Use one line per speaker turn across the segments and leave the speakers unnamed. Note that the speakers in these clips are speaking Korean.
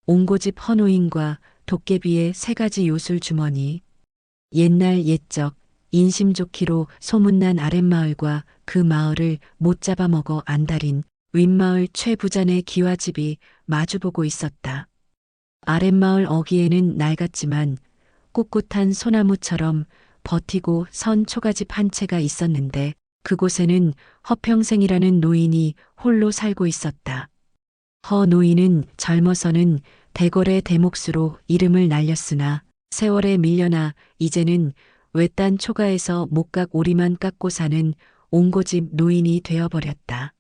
옹고집 헌오인과 도깨비의 세 가지 요술 주머니. 옛날 옛적 인심 좋기로 소문난 아랫마을과 그 마을을 못 잡아먹어 안달인 윗마을 최부자네 기와집이 마주보고 있었다. 아랫마을 어귀에는 낡았지만 꿋꿋한 소나무처럼 버티고 선 초가집 한 채가 있었는데 그곳에는 허평생이라는 노인이 홀로 살고 있었다. 허 노인은 젊어서는 대궐의 대목수로 이름을 날렸으나 세월에 밀려나 이제는 외딴 초가에서 목각 오리만 깎고 사는 옹고집 노인이 되어버렸다.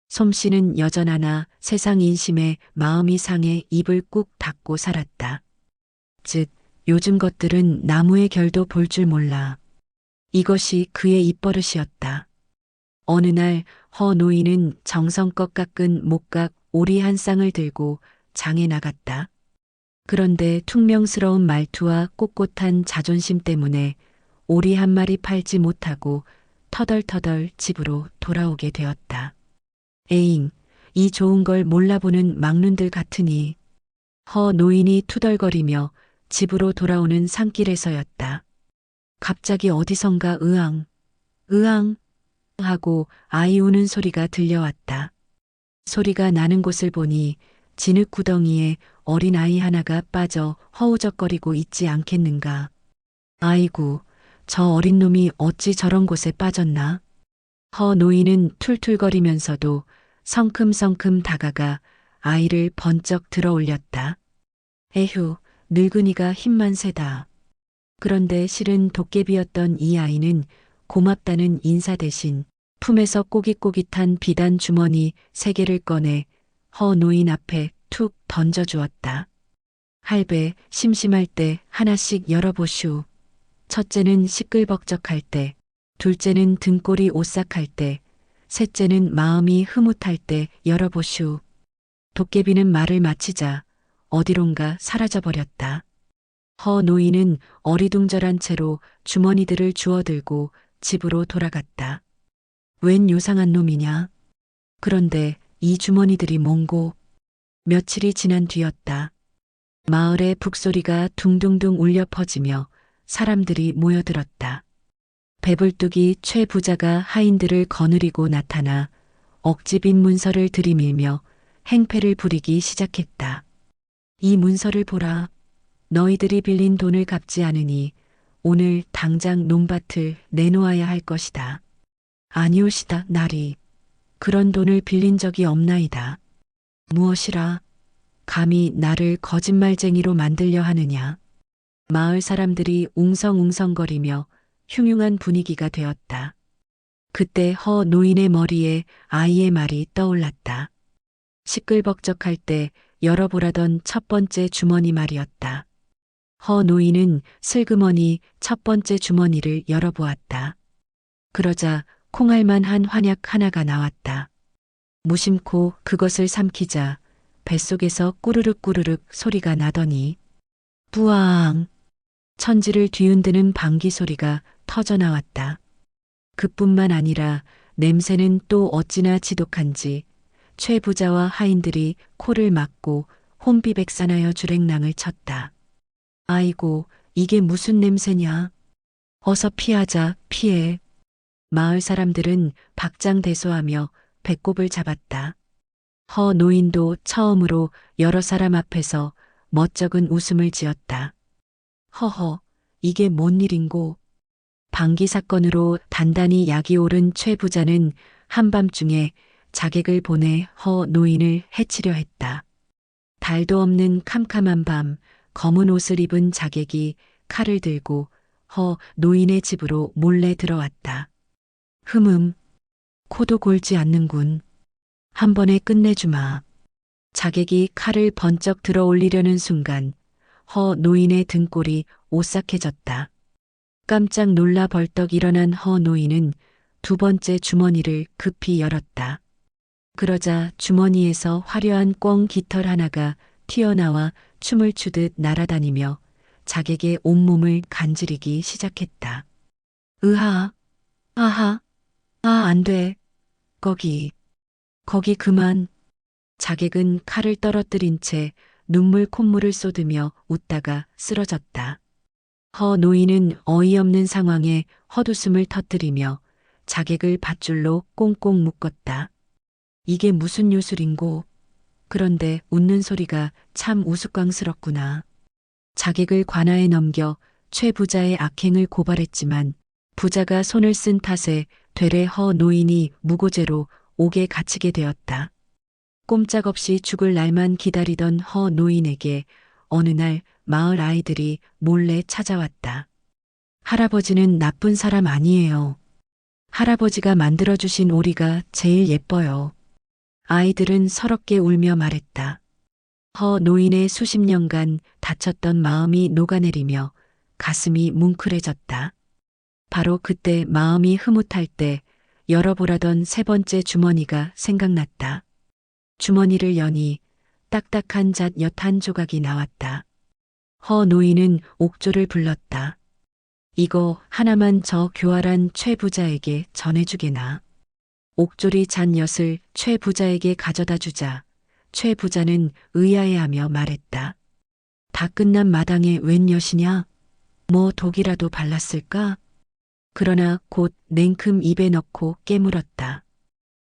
솜씨는 여전하나 세상 인심에 마음이 상해 입을 꾹 닫고 살았다. 즉 요즘 것들은 나무의 결도 볼 줄 몰라. 이것이 그의 입버릇이었다. 어느 날 허 노인은 정성껏 깎은 목각 오리 한 쌍을 들고 장에 나갔다. 그런데 퉁명스러운 말투와 꼿꼿한 자존심 때문에 오리 한 마리 팔지 못하고 터덜터덜 집으로 돌아오게 되었다. 에잉, 이 좋은 걸 몰라보는 막눈들 같으니. 허 노인이 투덜거리며 집으로 돌아오는 산길에서였다. 갑자기 어디선가 으앙, 으앙 하고 아이 우는 소리가 들려왔다. 소리가 나는 곳을 보니 진흙 구덩이에 어린 아이 하나가 빠져 허우적거리고 있지 않겠는가. 아이고, 저 어린 놈이 어찌 저런 곳에 빠졌나. 허 노인은 툴툴거리면서도 성큼성큼 다가가 아이를 번쩍 들어 올렸다. 에휴, 늙은이가 힘만 세다. 그런데 실은 도깨비였던 이 아이는 고맙다는 인사 대신 품에서 꼬깃꼬깃한 비단 주머니 3개를 꺼내 허 노인 앞에 툭 던져주었다. 할배, 심심할 때 하나씩 열어보슈. 첫째는 시끌벅적할 때, 둘째는 등골이 오싹할 때, 셋째는 마음이 흐뭇할 때 열어보슈. 도깨비는 말을 마치자 어디론가 사라져버렸다. 허 노인은 어리둥절한 채로 주머니들을 주워들고 집으로 돌아갔다. 웬 요상한 놈이냐? 그런데 이 주머니들이 뭔고? 며칠이 지난 뒤였다. 마을에 북소리가 둥둥둥 울려 퍼지며 사람들이 모여들었다. 배불뚝이 최 부자가 하인들을 거느리고 나타나 억지 빈 문서를 들이밀며 행패를 부리기 시작했다. 이 문서를 보라. 너희들이 빌린 돈을 갚지 않으니 오늘 당장 논밭을 내놓아야 할 것이다. 아니오시다, 나리. 그런 돈을 빌린 적이 없나이다. 무엇이라? 감히 나를 거짓말쟁이로 만들려 하느냐? 마을 사람들이 웅성웅성거리며 흉흉한 분위기가 되었다. 그때 허 노인의 머리에 아이의 말이 떠올랐다. 시끌벅적할 때 열어보라던 첫 번째 주머니 말이었다. 허 노인은 슬그머니 첫 번째 주머니를 열어보았다. 그러자 콩알만한 환약 하나가 나왔다. 무심코 그것을 삼키자 뱃속에서 꾸르륵 꾸르륵 소리가 나더니 뿌앙 천지를 뒤흔드는 방귀 소리가 터져 나왔다. 그뿐만 아니라 냄새는 또 어찌나 지독한지 최 부자와 하인들이 코를 막고 혼비백산하여 주랭랑을 쳤다. 아이고, 이게 무슨 냄새냐? 어서 피하자, 피해. 마을 사람들은 박장대소하며 배꼽을 잡았다. 허 노인도 처음으로 여러 사람 앞에서 멋쩍은 웃음을 지었다. 허허, 이게 뭔 일인고? 방기 사건으로 단단히 약이 오른 최 부자는 한밤중에 자객을 보내 허 노인을 해치려 했다. 달도 없는 캄캄한 밤 검은 옷을 입은 자객이 칼을 들고 허 노인의 집으로 몰래 들어왔다. 코도 골지 않는군. 한 번에 끝내주마. 자객이 칼을 번쩍 들어 올리려는 순간 허 노인의 등골이 오싹해졌다. 깜짝 놀라 벌떡 일어난 허 노인은 두 번째 주머니를 급히 열었다. 그러자 주머니에서 화려한 꿩 깃털 하나가 튀어나와 춤을 추듯 날아다니며 자객의 온몸을 간지리기 시작했다. 으하, 아하, 아, 안 돼. 거기 그만. 자객은 칼을 떨어뜨린 채 눈물 콧물을 쏟으며 웃다가 쓰러졌다. 허 노인은 어이없는 상황에 헛웃음을 터뜨리며 자객을 밧줄로 꽁꽁 묶었다. 이게 무슨 요술인고? 그런데 웃는 소리가 참 우스꽝스럽구나. 자객을 관아에 넘겨 최 부자의 악행을 고발했지만 부자가 손을 쓴 탓에 되레 허 노인이 무고죄로 옥에 갇히게 되었다. 꼼짝없이 죽을 날만 기다리던 허 노인에게 어느 날 마을 아이들이 몰래 찾아왔다. 할아버지는 나쁜 사람 아니에요. 할아버지가 만들어주신 오리가 제일 예뻐요. 아이들은 서럽게 울며 말했다. 허 노인의 수십 년간 다쳤던 마음이 녹아내리며 가슴이 뭉클해졌다. 바로 그때 마음이 흐뭇할 때 열어보라던 세 번째 주머니가 생각났다. 주머니를 여니 딱딱한 잣엿 한 조각이 나왔다. 허 노인은 옥조를 불렀다. 이거 하나만 저 교활한 최 부자에게 전해주게나. 옥조리 잣엿을 최 부자에게 가져다 주자 최 부자는 의아해하며 말했다. 다 끝난 마당에 웬 엿이냐? 뭐 독이라도 발랐을까? 그러나 곧 냉큼 입에 넣고 깨물었다.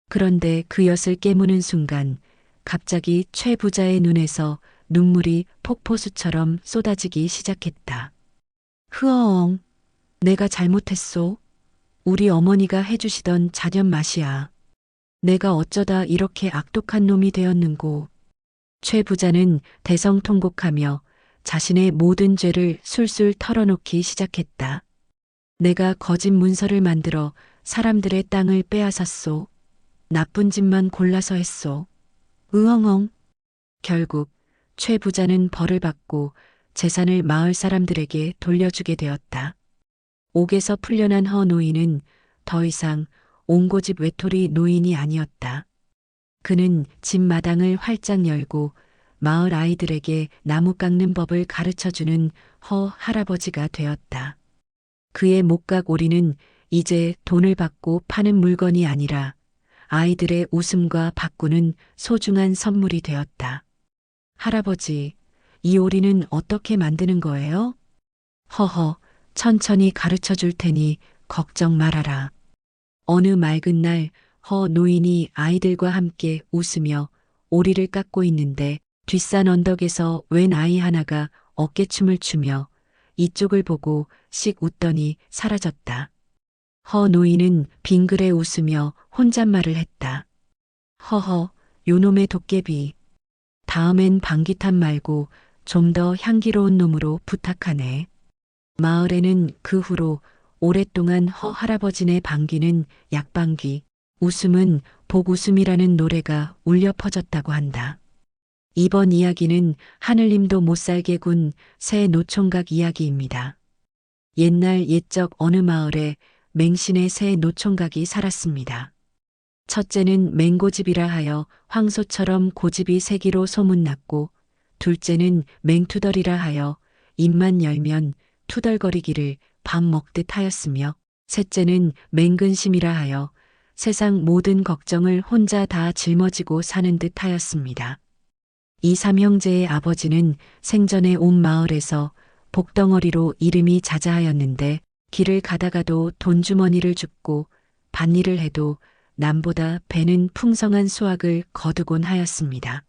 그런데 그 엿을 깨무는 순간 갑자기 최 부자의 눈에서 눈물이 폭포수처럼 쏟아지기 시작했다. 흐엉, 내가 잘못했소. 우리 어머니가 해주시던 자련 맛이야. 내가 어쩌다 이렇게 악독한 놈이 되었는고. 최 부자는 대성통곡하며 자신의 모든 죄를 술술 털어놓기 시작했다. 내가 거짓 문서를 만들어 사람들의 땅을 빼앗았소. 나쁜 짓만 골라서 했소. 으엉엉. 결국 최 부자는 벌을 받고 재산을 마을 사람들에게 돌려주게 되었다. 옥에서 풀려난 허 노인은 더 이상 옹고집 외톨이 노인이 아니었다. 그는 집 마당을 활짝 열고 마을 아이들에게 나무 깎는 법을 가르쳐주는 허 할아버지가 되었다. 그의 목각 오리는 이제 돈을 받고 파는 물건이 아니라 아이들의 웃음과 바꾸는 소중한 선물이 되었다. 할아버지, 이 오리는 어떻게 만드는 거예요? 허허, 천천히 가르쳐 줄 테니 걱정 말아라. 어느 맑은 날 허 노인이 아이들과 함께 웃으며 오리를 깎고 있는데 뒷산 언덕에서 웬 아이 하나가 어깨춤을 추며 이쪽을 보고 씩 웃더니 사라졌다. 허 노인은 빙그레 웃으며 혼잣말을 했다. 허허, 요놈의 도깨비. 다음엔 방귀탄 말고 좀 더 향기로운 놈으로 부탁하네. 마을에는 그 후로 오랫동안 허 할아버지네 방귀는 약방귀, 웃음은 복웃음이라는 노래가 울려 퍼졌다고 한다. 이번 이야기는 하늘님도 못살게 군 새 노총각 이야기입니다. 옛날 옛적 어느 마을에 맹신의 새 노총각이 살았습니다. 첫째는 맹고집이라 하여 황소처럼 고집이 세기로 소문났고, 둘째는 맹투덜이라 하여 입만 열면 투덜거리기를 밥 먹듯 하였으며, 셋째는 맹근심이라 하여 세상 모든 걱정을 혼자 다 짊어지고 사는 듯 하였습니다. 이 삼형제의 아버지는 생전에 온 마을에서 복덩어리로 이름이 자자하였는데 길을 가다가도 돈주머니를 줍고 밭일을 해도 남보다 배는 풍성한 수확을 거두곤 하였습니다.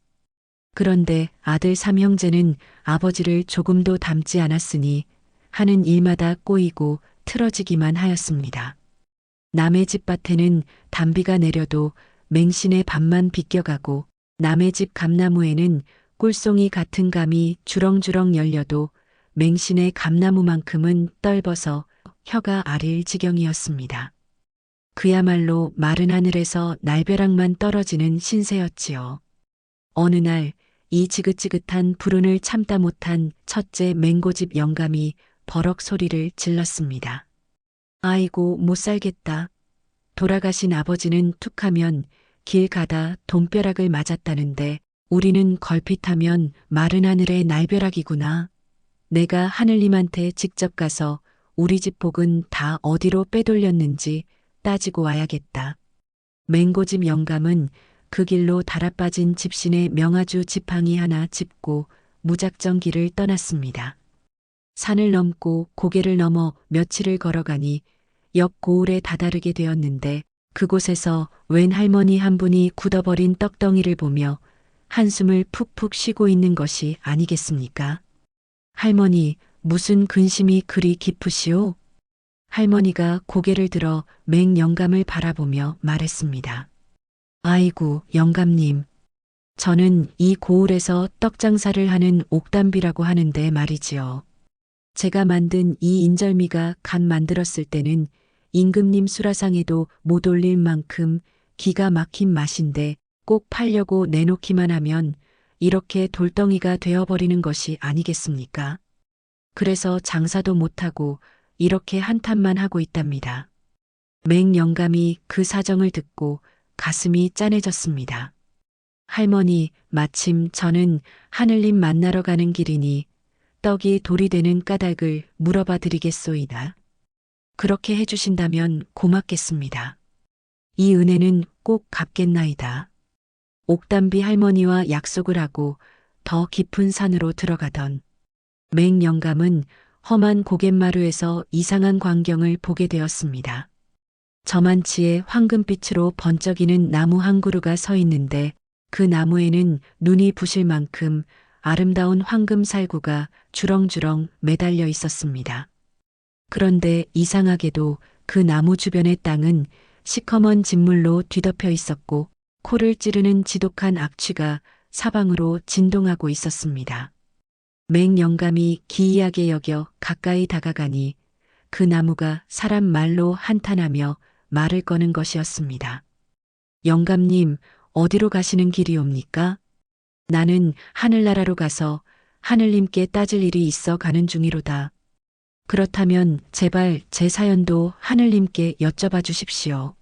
그런데 아들 삼형제는 아버지를 조금도 닮지 않았으니 하는 일마다 꼬이고 틀어지기만 하였습니다. 남의 집 밭에는 단비가 내려도 맹신의 밭만 비껴가고 남의 집 감나무에는 꿀송이 같은 감이 주렁주렁 열려도 맹신의 감나무만큼은 떫어서 혀가 아릴 지경이었습니다. 그야말로 마른 하늘에서 날벼락만 떨어지는 신세였지요. 어느 날 이 지긋지긋한 불운을 참다 못한 첫째 맹고집 영감이 버럭 소리를 질렀습니다. 아이고 못 살겠다. 돌아가신 아버지는 툭하면 길 가다 돈벼락을 맞았다는데 우리는 걸핏하면 마른 하늘의 날벼락이구나. 내가 하늘님한테 직접 가서 우리 집 복은 다 어디로 빼돌렸는지 따지고 와야겠다. 맹고집 영감은 그 길로 달아빠진 집신의 명아주 지팡이 하나 짚고 무작정 길을 떠났습니다. 산을 넘고 고개를 넘어 며칠을 걸어가니 옆 고을에 다다르게 되었는데 그곳에서 웬 할머니 한 분이 굳어버린 떡덩이를 보며 한숨을 푹푹 쉬고 있는 것이 아니겠습니까? 할머니, 무슨 근심이 그리 깊으시오? 할머니가 고개를 들어 맹영감을 바라보며 말했습니다. 아이고, 영감님. 저는 이 고을에서 떡장사를 하는 옥담비라고 하는데 말이지요. 제가 만든 이 인절미가 간 만들었을 때는 임금님 수라상에도 못 올릴 만큼 기가 막힌 맛인데 꼭 팔려고 내놓기만 하면 이렇게 돌덩이가 되어버리는 것이 아니겠습니까? 그래서 장사도 못하고 이렇게 한탄만 하고 있답니다. 맹영감이 그 사정을 듣고 가슴이 짠해졌습니다. 할머니, 마침 저는 하늘님 만나러 가는 길이니 떡이 돌이 되는 까닭을 물어봐 드리겠소이다. 그렇게 해주신다면 고맙겠습니다. 이 은혜는 꼭 갚겠나이다. 옥담비 할머니와 약속을 하고 더 깊은 산으로 들어가던 맹영감은 험한 고갯마루에서 이상한 광경을 보게 되었습니다. 저만치의 황금빛으로 번쩍이는 나무 한 그루가 서 있는데 그 나무에는 눈이 부실 만큼 아름다운 황금 살구가 주렁주렁 매달려 있었습니다. 그런데 이상하게도 그 나무 주변의 땅은 시커먼 진물로 뒤덮여 있었고 코를 찌르는 지독한 악취가 사방으로 진동하고 있었습니다. 맹영감이 기이하게 여겨 가까이 다가가니 그 나무가 사람 말로 한탄하며 말을 거는 것이었습니다. 영감님, 어디로 가시는 길이옵니까? 나는 하늘나라로 가서 하늘님께 따질 일이 있어 가는 중이로다. 그렇다면 제발 제 사연도 하늘님께 여쭤봐 주십시오.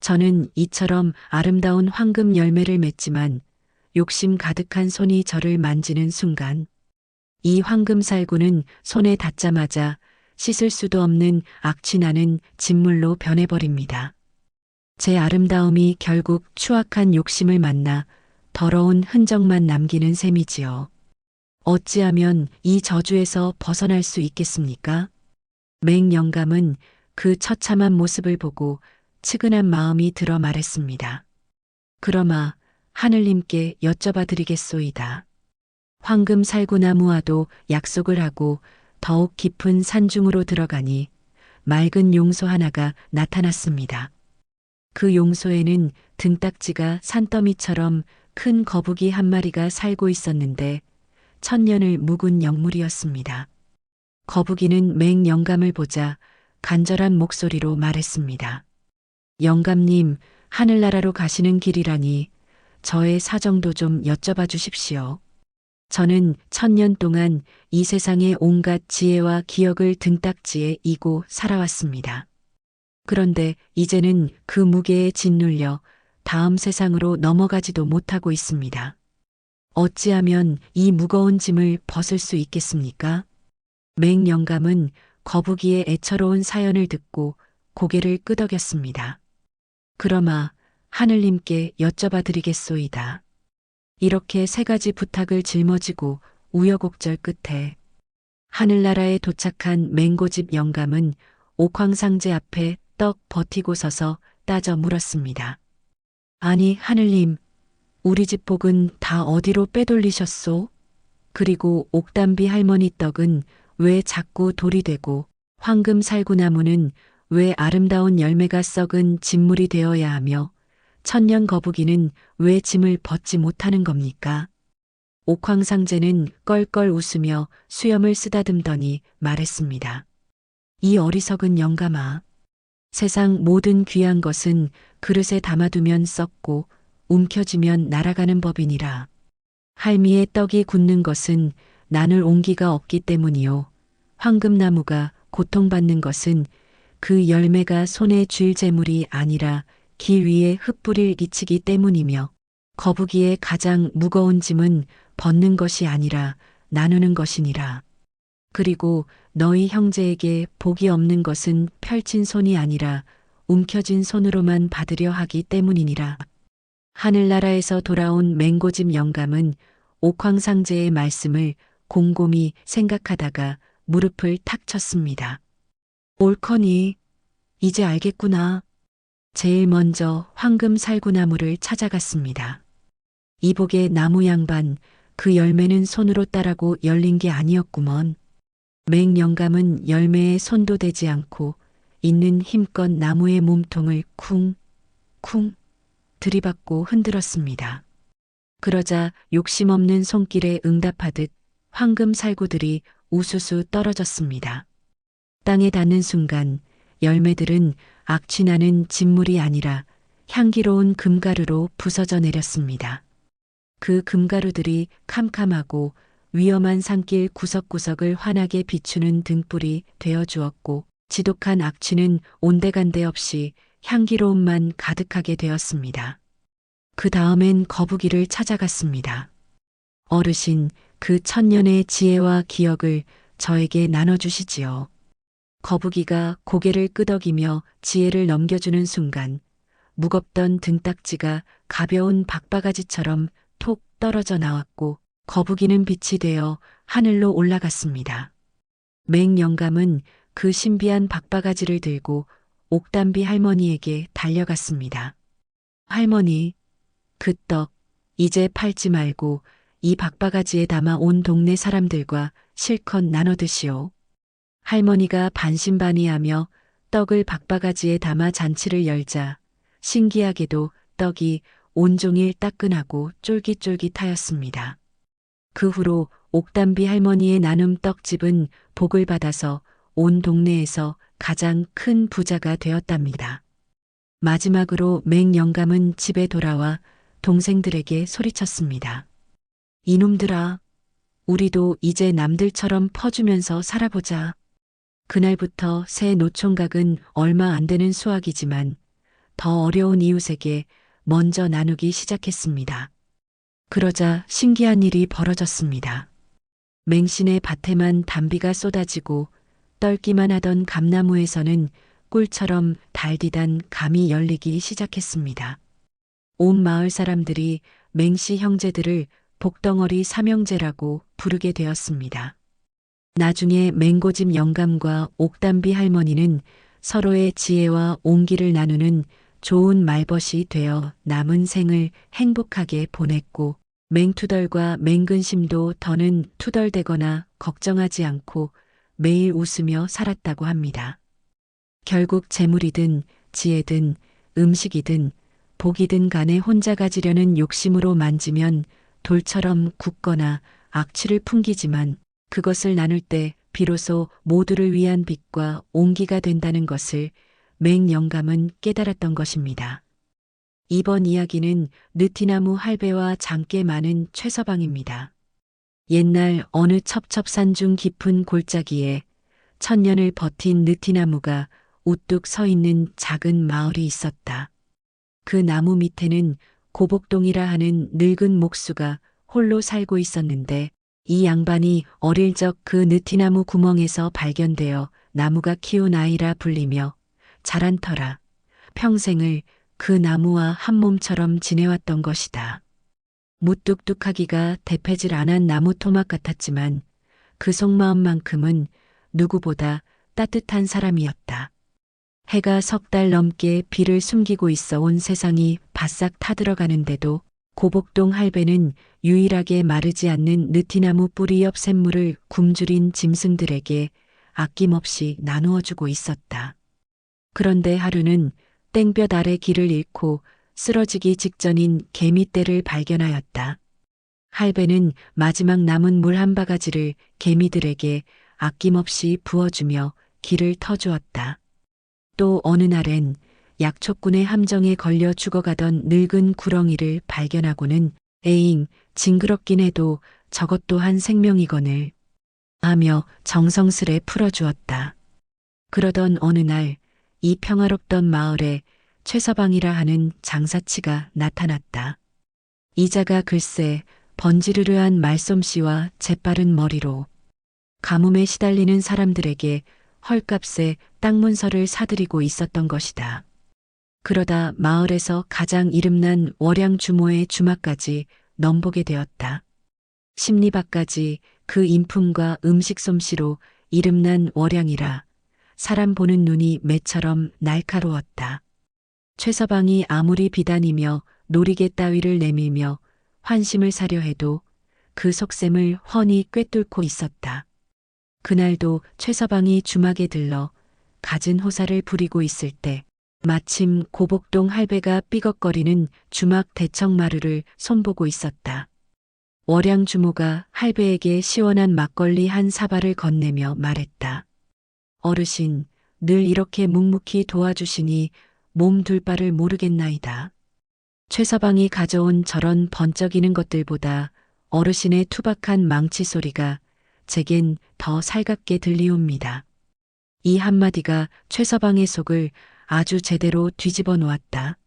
저는 이처럼 아름다운 황금 열매를 맺지만 욕심 가득한 손이 저를 만지는 순간 이 황금 살구는 손에 닿자마자 씻을 수도 없는 악취나는 진물로 변해버립니다. 제 아름다움이 결국 추악한 욕심을 만나 더러운 흔적만 남기는 셈이지요. 어찌하면 이 저주에서 벗어날 수 있겠습니까? 맹영감은 그 처참한 모습을 보고 측은한 마음이 들어 말했습니다. 그러마 하늘님께 여쭤봐 드리겠소이다. 황금 살구나무와도 약속을 하고 더욱 깊은 산중으로 들어가니 맑은 용소 하나가 나타났습니다. 그 용소에는 등딱지가 산더미처럼 큰 거북이 한 마리가 살고 있었는데 천년을 묵은 영물이었습니다. 거북이는 맹영감을 보자 간절한 목소리로 말했습니다. 영감님, 하늘나라로 가시는 길이라니 저의 사정도 좀 여쭤봐 주십시오. 저는 1000년 동안 이 세상의 온갖 지혜와 기억을 등딱지에 이고 살아왔습니다. 그런데 이제는 그 무게에 짓눌려 다음 세상으로 넘어가지도 못하고 있습니다. 어찌하면 이 무거운 짐을 벗을 수 있겠습니까? 맹영감은 거북이의 애처로운 사연을 듣고 고개를 끄덕였습니다. 그러마 하늘님께 여쭤봐 드리겠소이다. 이렇게 3가지 부탁을 짊어지고 우여곡절 끝에 하늘나라에 도착한 맹고집 영감은 옥황상제 앞에 떡 버티고 서서 따져 물었습니다. 아니 하늘님, 우리 집 복은 다 어디로 빼돌리셨소? 그리고 옥담비 할머니 떡은 왜 자꾸 돌이 되고 황금 살구나무는 왜 아름다운 열매가 썩은 진물이 되어야 하며 천년 거북이는 왜 짐을 벗지 못하는 겁니까? 옥황상제는 껄껄 웃으며 수염을 쓰다듬더니 말했습니다. 이 어리석은 영감아, 세상 모든 귀한 것은 그릇에 담아두면 썩고 움켜쥐면 날아가는 법이니라. 할미의 떡이 굳는 것은 나눌 온기가 없기 때문이요. 황금나무가 고통받는 것은 그 열매가 손에 쥘 재물이 아니라 길 위에 흙불을 끼치기 때문이며 거북이의 가장 무거운 짐은 벗는 것이 아니라 나누는 것이니라. 그리고 너희 형제에게 복이 없는 것은 펼친 손이 아니라 움켜진 손으로만 받으려 하기 때문이니라. 하늘나라에서 돌아온 맹고집 영감은 옥황상제의 말씀을 곰곰이 생각하다가 무릎을 탁 쳤습니다. 옳거니, 이제 알겠구나. 제일 먼저 황금 살구나무를 찾아갔습니다. 이복의 나무 양반, 그 열매는 손으로 따라고 열린 게 아니었구먼. 맹영감은 열매에 손도 대지 않고 있는 힘껏 나무의 몸통을 쿵, 쿵 들이받고 흔들었습니다. 그러자 욕심 없는 손길에 응답하듯 황금 살구들이 우수수 떨어졌습니다. 땅에 닿는 순간 열매들은 악취나는 진물이 아니라 향기로운 금가루로 부서져 내렸습니다. 그 금가루들이 캄캄하고 위험한 산길 구석구석을 환하게 비추는 등불이 되어 주었고 지독한 악취는 온데간데 없이 향기로움만 가득하게 되었습니다. 그 다음엔 거북이를 찾아갔습니다. 어르신, 그 천년의 지혜와 기억을 저에게 나눠주시지요. 거북이가 고개를 끄덕이며 지혜를 넘겨주는 순간 무겁던 등딱지가 가벼운 박바가지처럼 톡 떨어져 나왔고 거북이는 빛이 되어 하늘로 올라갔습니다. 맹영감은 그 신비한 박바가지를 들고 옥담비 할머니에게 달려갔습니다. 할머니, 그 떡 이제 팔지 말고 이 박바가지에 담아 온 동네 사람들과 실컷 나눠 드시오. 할머니가 반신반의하며 떡을 박바가지에 담아 잔치를 열자 신기하게도 떡이 온종일 따끈하고 쫄깃쫄깃하였습니다. 그 후로 옥담비 할머니의 나눔 떡집은 복을 받아서 온 동네에서 가장 큰 부자가 되었답니다. 마지막으로 맹영감은 집에 돌아와 동생들에게 소리쳤습니다. 이놈들아, 우리도 이제 남들처럼 퍼주면서 살아보자. 그날부터 새 노총각은 얼마 안 되는 수확이지만 더 어려운 이웃에게 먼저 나누기 시작했습니다. 그러자 신기한 일이 벌어졌습니다. 맹신의 밭에만 단비가 쏟아지고 떨기만 하던 감나무에서는 꿀처럼 달디단 감이 열리기 시작했습니다. 온 마을 사람들이 맹씨 형제들을 복덩어리 삼형제라고 부르게 되었습니다. 나중에 맹고집 영감과 옥담비 할머니는 서로의 지혜와 온기를 나누는 좋은 말벗이 되어 남은 생을 행복하게 보냈고 맹투덜과 맹근심도 더는 투덜대거나 걱정하지 않고 매일 웃으며 살았다고 합니다. 결국 재물이든 지혜든 음식이든 복이든 간에 혼자 가지려는 욕심으로 만지면 돌처럼 굳거나 악취를 풍기지만 그것을 나눌 때 비로소 모두를 위한 빛과 온기가 된다는 것을 맹영감은 깨달았던 것입니다. 이번 이야기는 느티나무 할배와 장께 많은 최서방입니다. 옛날 어느 첩첩산 중 깊은 골짜기에 천년을 버틴 느티나무가 우뚝 서 있는 작은 마을이 있었다. 그 나무 밑에는 고복동이라 하는 늙은 목수가 홀로 살고 있었는데 이 양반이 어릴 적 그 느티나무 구멍에서 발견되어 나무가 키운 아이라 불리며 자란 터라 평생을 그 나무와 한 몸처럼 지내왔던 것이다. 무뚝뚝하기가 대패질 안한 나무 토막 같았지만 그 속마음만큼은 누구보다 따뜻한 사람이었다. 해가 석 달 넘게 비를 숨기고 있어 온 세상이 바싹 타들어가는데도 고복동 할배는 유일하게 마르지 않는 느티나무 뿌리 옆 샘물을 굶주린 짐승들에게 아낌없이 나누어 주고 있었다. 그런데 하루는 땡볕 아래 길을 잃고 쓰러지기 직전인 개미떼를 발견하였다. 할배는 마지막 남은 물 한 바가지를 개미들에게 아낌없이 부어주며 길을 터주었다. 또 어느 날엔 약초꾼의 함정에 걸려 죽어가던 늙은 구렁이를 발견하고는 에잉, 징그럽긴 해도 저것 또한 생명이거늘 하며 정성스레 풀어주었다. 그러던 어느 날 이 평화롭던 마을에 최서방이라 하는 장사치가 나타났다. 이자가 글쎄 번지르르한 말솜씨와 재빠른 머리로 가뭄에 시달리는 사람들에게 헐값에 땅 문서를 사들이고 있었던 것이다. 그러다 마을에서 가장 이름난 월양 주모의 주막까지 넘보게 되었다. 십리박까지 그 인품과 음식 솜씨로 이름난 월양이라 사람 보는 눈이 매처럼 날카로웠다. 최서방이 아무리 비단이며 놀이개 따위를 내밀며 환심을 사려 해도 그 속셈을 훤히 꿰뚫고 있었다. 그날도 최서방이 주막에 들러 갖은 호사를 부리고 있을 때 마침 고복동 할배가 삐걱거리는 주막 대청마루를 손보고 있었다. 월양 주모가 할배에게 시원한 막걸리 한 사발을 건네며 말했다. 어르신, 늘 이렇게 묵묵히 도와주시니 몸 둘 바를 모르겠나이다. 최서방이 가져온 저런 번쩍이는 것들보다 어르신의 투박한 망치 소리가 제겐 더 살갑게 들리옵니다. 이 한마디가 최서방의 속을 아주 제대로 뒤집어 놓았다.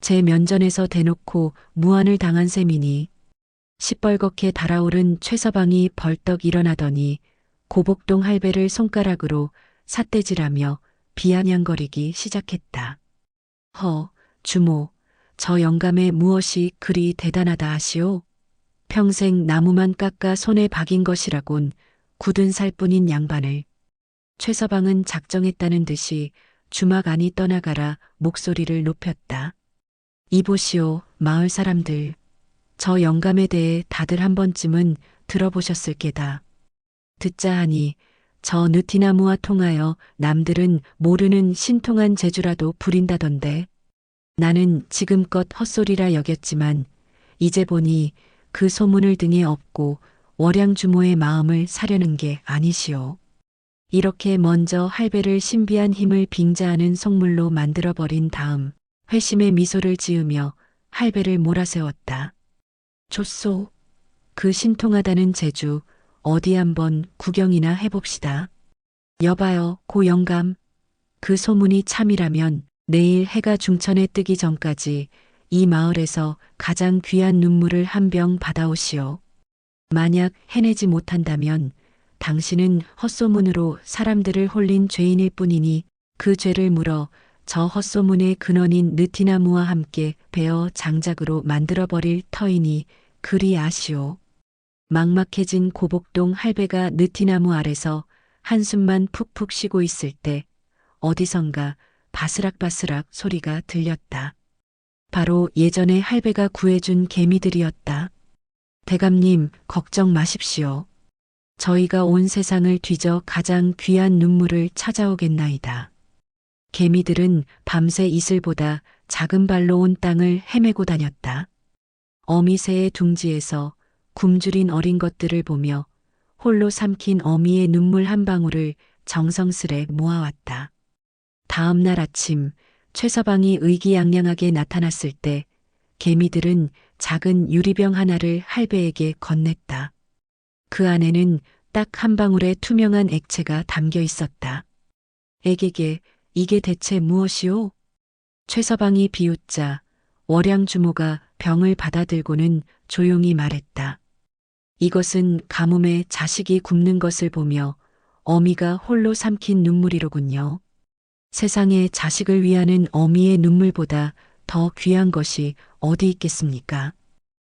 제 면전에서 대놓고 무안을 당한 셈이니 시뻘겋게 달아오른 최서방이 벌떡 일어나더니 고복동 할배를 손가락으로 삿대질하며 비아냥거리기 시작했다. 주모, 저 영감의 무엇이 그리 대단하다 하시오? 평생 나무만 깎아 손에 박인 것이라곤 굳은 살뿐인 양반을. 최서방은 작정했다는 듯이 주막 안이 떠나가라 목소리를 높였다. 이보시오, 마을 사람들. 저 영감에 대해 다들 한 번쯤은 들어보셨을 게다. 듣자 하니 저 느티나무와 통하여 남들은 모르는 신통한 재주라도 부린다던데. 나는 지금껏 헛소리라 여겼지만 이제 보니 그 소문을 등에 업고 월양 주모의 마음을 사려는 게 아니시오. 이렇게 먼저 할배를 신비한 힘을 빙자하는 속물로 만들어버린 다음 회심의 미소를 지으며 할배를 몰아세웠다. 좋소. 그 신통하다는 재주 어디 한번 구경이나 해봅시다. 여봐요, 고 영감. 그 소문이 참이라면 내일 해가 중천에 뜨기 전까지 이 마을에서 가장 귀한 눈물을 한 병 받아오시오. 만약 해내지 못한다면 당신은 헛소문으로 사람들을 홀린 죄인일 뿐이니 그 죄를 물어 저 헛소문의 근원인 느티나무와 함께 베어 장작으로 만들어버릴 터이니 그리 아시오. 막막해진 고복동 할배가 느티나무 아래서 한숨만 푹푹 쉬고 있을 때 어디선가 바스락바스락 소리가 들렸다. 바로 예전에 할배가 구해준 개미들이었다. 대감님, 걱정 마십시오. 저희가 온 세상을 뒤져 가장 귀한 눈물을 찾아오겠나이다. 개미들은 밤새 이슬보다 작은 발로 온 땅을 헤매고 다녔다. 어미새의 둥지에서 굶주린 어린 것들을 보며 홀로 삼킨 어미의 눈물 한 방울을 정성스레 모아왔다. 다음 날 아침 최서방이 의기양양하게 나타났을 때 개미들은 작은 유리병 하나를 할배에게 건넸다. 그 안에는 딱 한 방울의 투명한 액체가 담겨 있었다. 에게게, 이게 대체 무엇이오? 최서방이 비웃자 월양 주모가 병을 받아들고는 조용히 말했다. 이것은 가뭄에 자식이 굶는 것을 보며 어미가 홀로 삼킨 눈물이로군요. 세상에 자식을 위하는 어미의 눈물보다 더 귀한 것이 어디 있겠습니까?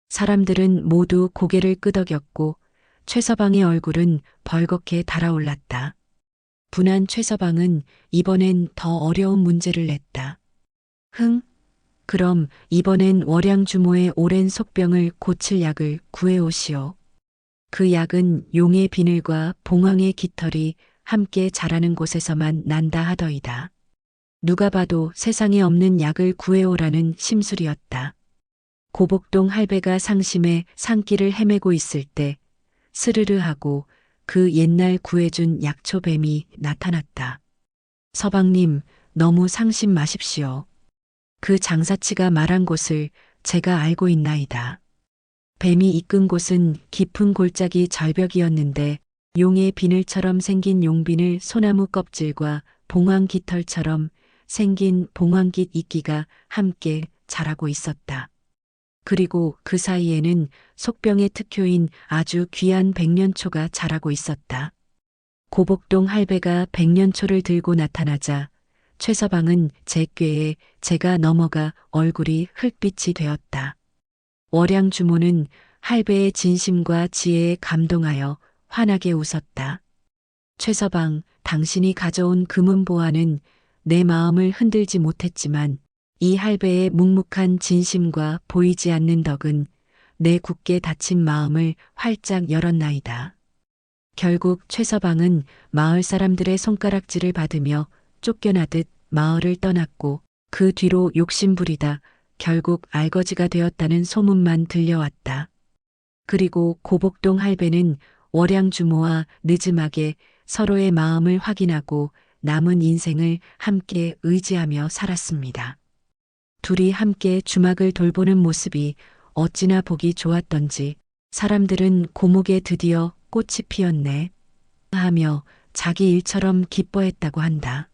사람들은 모두 고개를 끄덕였고 최서방의 얼굴은 벌겋게 달아올랐다. 분한 최서방은 이번엔 더 어려운 문제를 냈다. 그럼 이번엔 월양 주모의 오랜 속병을 고칠 약을 구해오시오. 그 약은 용의 비늘과 봉황의 깃털이 함께 자라는 곳에서만 난다 하더이다. 누가 봐도 세상에 없는 약을 구해오라는 심술이었다. 고복동 할배가 상심해 산길을 헤매고 있을 때 스르르 하고 그 옛날 구해준 약초뱀이 나타났다. 서방님, 너무 상심 마십시오. 그 장사치가 말한 곳을 제가 알고 있나이다. 뱀이 이끈 곳은 깊은 골짜기 절벽이었는데 용의 비늘처럼 생긴 용비늘 소나무 껍질과 봉황 깃털처럼 생긴 봉황깃 이끼가 함께 자라고 있었다. 그리고 그 사이에는 속병의 특효인 아주 귀한 백년초가 자라고 있었다. 고복동 할배가 백년초를 들고 나타나자 최서방은 제 꾀에 제가 넘어가 얼굴이 흙빛이 되었다. 월양 주모는 할배의 진심과 지혜에 감동하여 환하게 웃었다. 최서방, 당신이 가져온 금은보화는 내 마음을 흔들지 못했지만 이 할배의 묵묵한 진심과 보이지 않는 덕은 내 굳게 닫힌 마음을 활짝 열었나이다. 결국 최서방은 마을 사람들의 손가락질을 받으며 쫓겨나듯 마을을 떠났고 그 뒤로 욕심부리다 결국 알거지가 되었다는 소문만 들려왔다. 그리고 고복동 할배는 월양주모와 느즈막에 서로의 마음을 확인하고 남은 인생을 함께 의지하며 살았습니다. 둘이 함께 주막을 돌보는 모습이 어찌나 보기 좋았던지 사람들은 고목에 드디어 꽃이 피었네 하며 자기 일처럼 기뻐했다고 한다.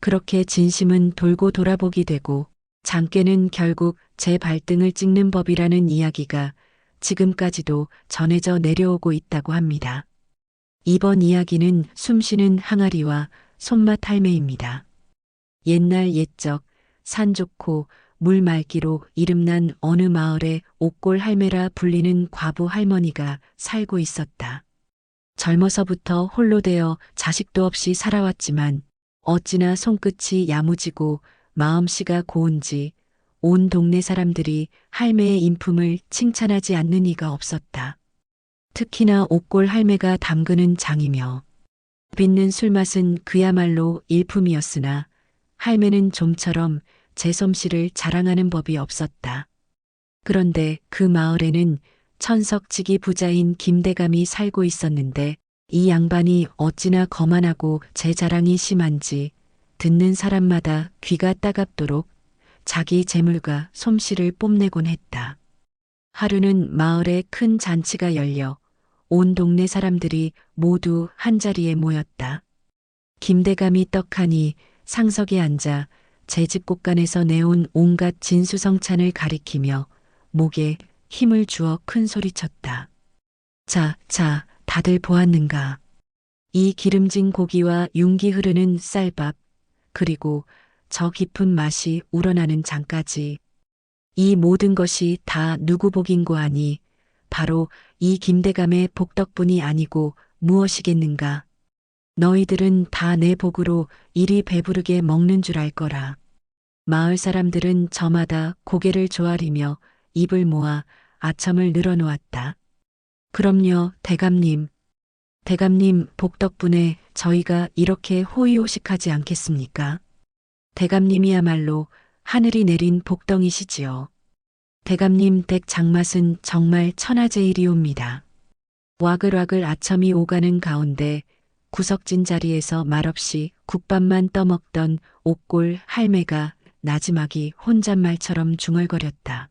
그렇게 진심은 돌고 돌아보기 되고 장께는 결국 제 발등을 찍는 법이라는 이야기가 지금까지도 전해져 내려오고 있다고 합니다. 이번 이야기는 숨쉬는 항아리와 손맛 할매입니다. 옛날 옛적 산 좋고 물 맑기로 이름난 어느 마을에 옥골 할매라 불리는 과부 할머니가 살고 있었다. 젊어서부터 홀로 되어 자식도 없이 살아왔지만 어찌나 손끝이 야무지고 마음씨가 고운지 온 동네 사람들이 할매의 인품을 칭찬하지 않는 이가 없었다. 특히나 옥골 할매가 담그는 장이며 빚는 술맛은 그야말로 일품이었으나 할매는 좀처럼 제 솜씨를 자랑하는 법이 없었다. 그런데 그 마을에는 천석지기 부자인 김대감이 살고 있었는데 이 양반이 어찌나 거만하고 제 자랑이 심한지 듣는 사람마다 귀가 따갑도록 자기 재물과 솜씨를 뽐내곤 했다. 하루는 마을에 큰 잔치가 열려 온 동네 사람들이 모두 한자리에 모였다. 김대감이 떡하니 상석에 앉아 제 집 곳간에서 내온 온갖 진수성찬을 가리키며 목에 힘을 주어 큰 소리쳤다. 자, 다들 보았는가? 이 기름진 고기와 윤기 흐르는 쌀밥, 그리고 저 깊은 맛이 우러나는 장까지. 이 모든 것이 다 누구 복인고 하니 바로 이 김대감의 복 덕분이 아니고 무엇이겠는가. 너희들은 다 내 복으로 이리 배부르게 먹는 줄 알 거라. 마을 사람들은 저마다 고개를 조아리며 입을 모아 아첨을 늘어놓았다. 그럼요, 대감님. 대감님 복 덕분에 저희가 이렇게 호의호식하지 않겠습니까? 대감님이야말로 하늘이 내린 복덩이시지요. 대감님 댁 장맛은 정말 천하제일이옵니다. 와글와글 아첨이 오가는 가운데 구석진 자리에서 말없이 국밥만 떠먹던 옥골 할매가 나지막이 혼잣말처럼 중얼거렸다.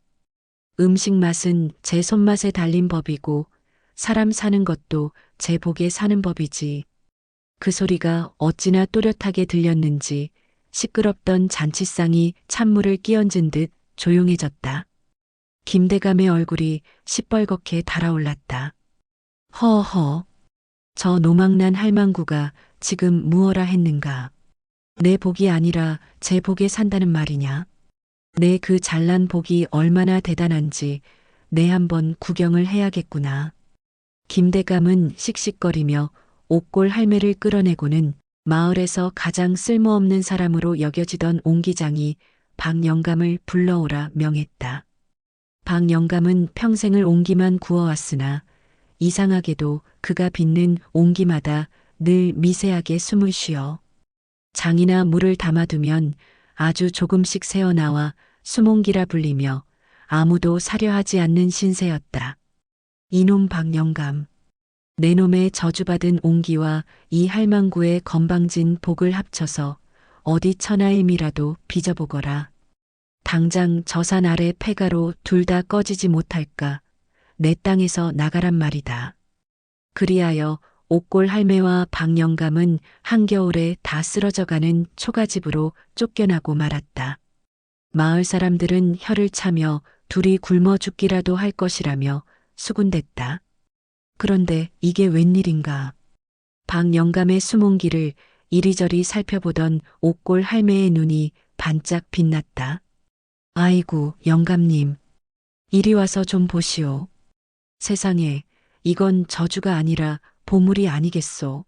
음식 맛은 제 손맛에 달린 법이고 사람 사는 것도 제 복에 사는 법이지. 그 소리가 어찌나 또렷하게 들렸는지 시끄럽던 잔치상이 찬물을 끼얹은 듯 조용해졌다. 김대감의 얼굴이 시뻘겋게 달아올랐다. 허허, 저 노망난 할망구가 지금 무어라 했는가. 내 복이 아니라 제 복에 산다는 말이냐. 내 그 잘난 복이 얼마나 대단한지 내 한번 구경을 해야겠구나. 김대감은 씩씩거리며 옥골 할매를 끌어내고는 마을에서 가장 쓸모없는 사람으로 여겨지던 옹기장이 박영감을 불러오라 명했다. 박영감은 평생을 옹기만 구워왔으나 이상하게도 그가 빚는 옹기마다 늘 미세하게 숨을 쉬어 장이나 물을 담아두면 아주 조금씩 새어나와 수몽기라 불리며 아무도 사려 하지 않는 신세였다. 이놈 박영감. 내 놈의 저주받은 옹기와 이 할망구의 건방진 복을 합쳐서 어디 천하임이라도 빚어보거라. 당장 저 산 아래 폐가로 둘 다 꺼지지 못할까. 내 땅에서 나가란 말이다. 그리하여 옥골 할매와 박영감은 한겨울에 다 쓰러져가는 초가집으로 쫓겨나고 말았다. 마을 사람들은 혀를 차며 둘이 굶어 죽기라도 할 것이라며 수군댔다. 그런데 이게 웬일인가. 박영감의 수몽기를 이리저리 살펴보던 옥골 할매의 눈이 반짝 빛났다. 아이고, 영감님. 이리 와서 좀 보시오. 세상에, 이건 저주가 아니라 보물이 아니겠소.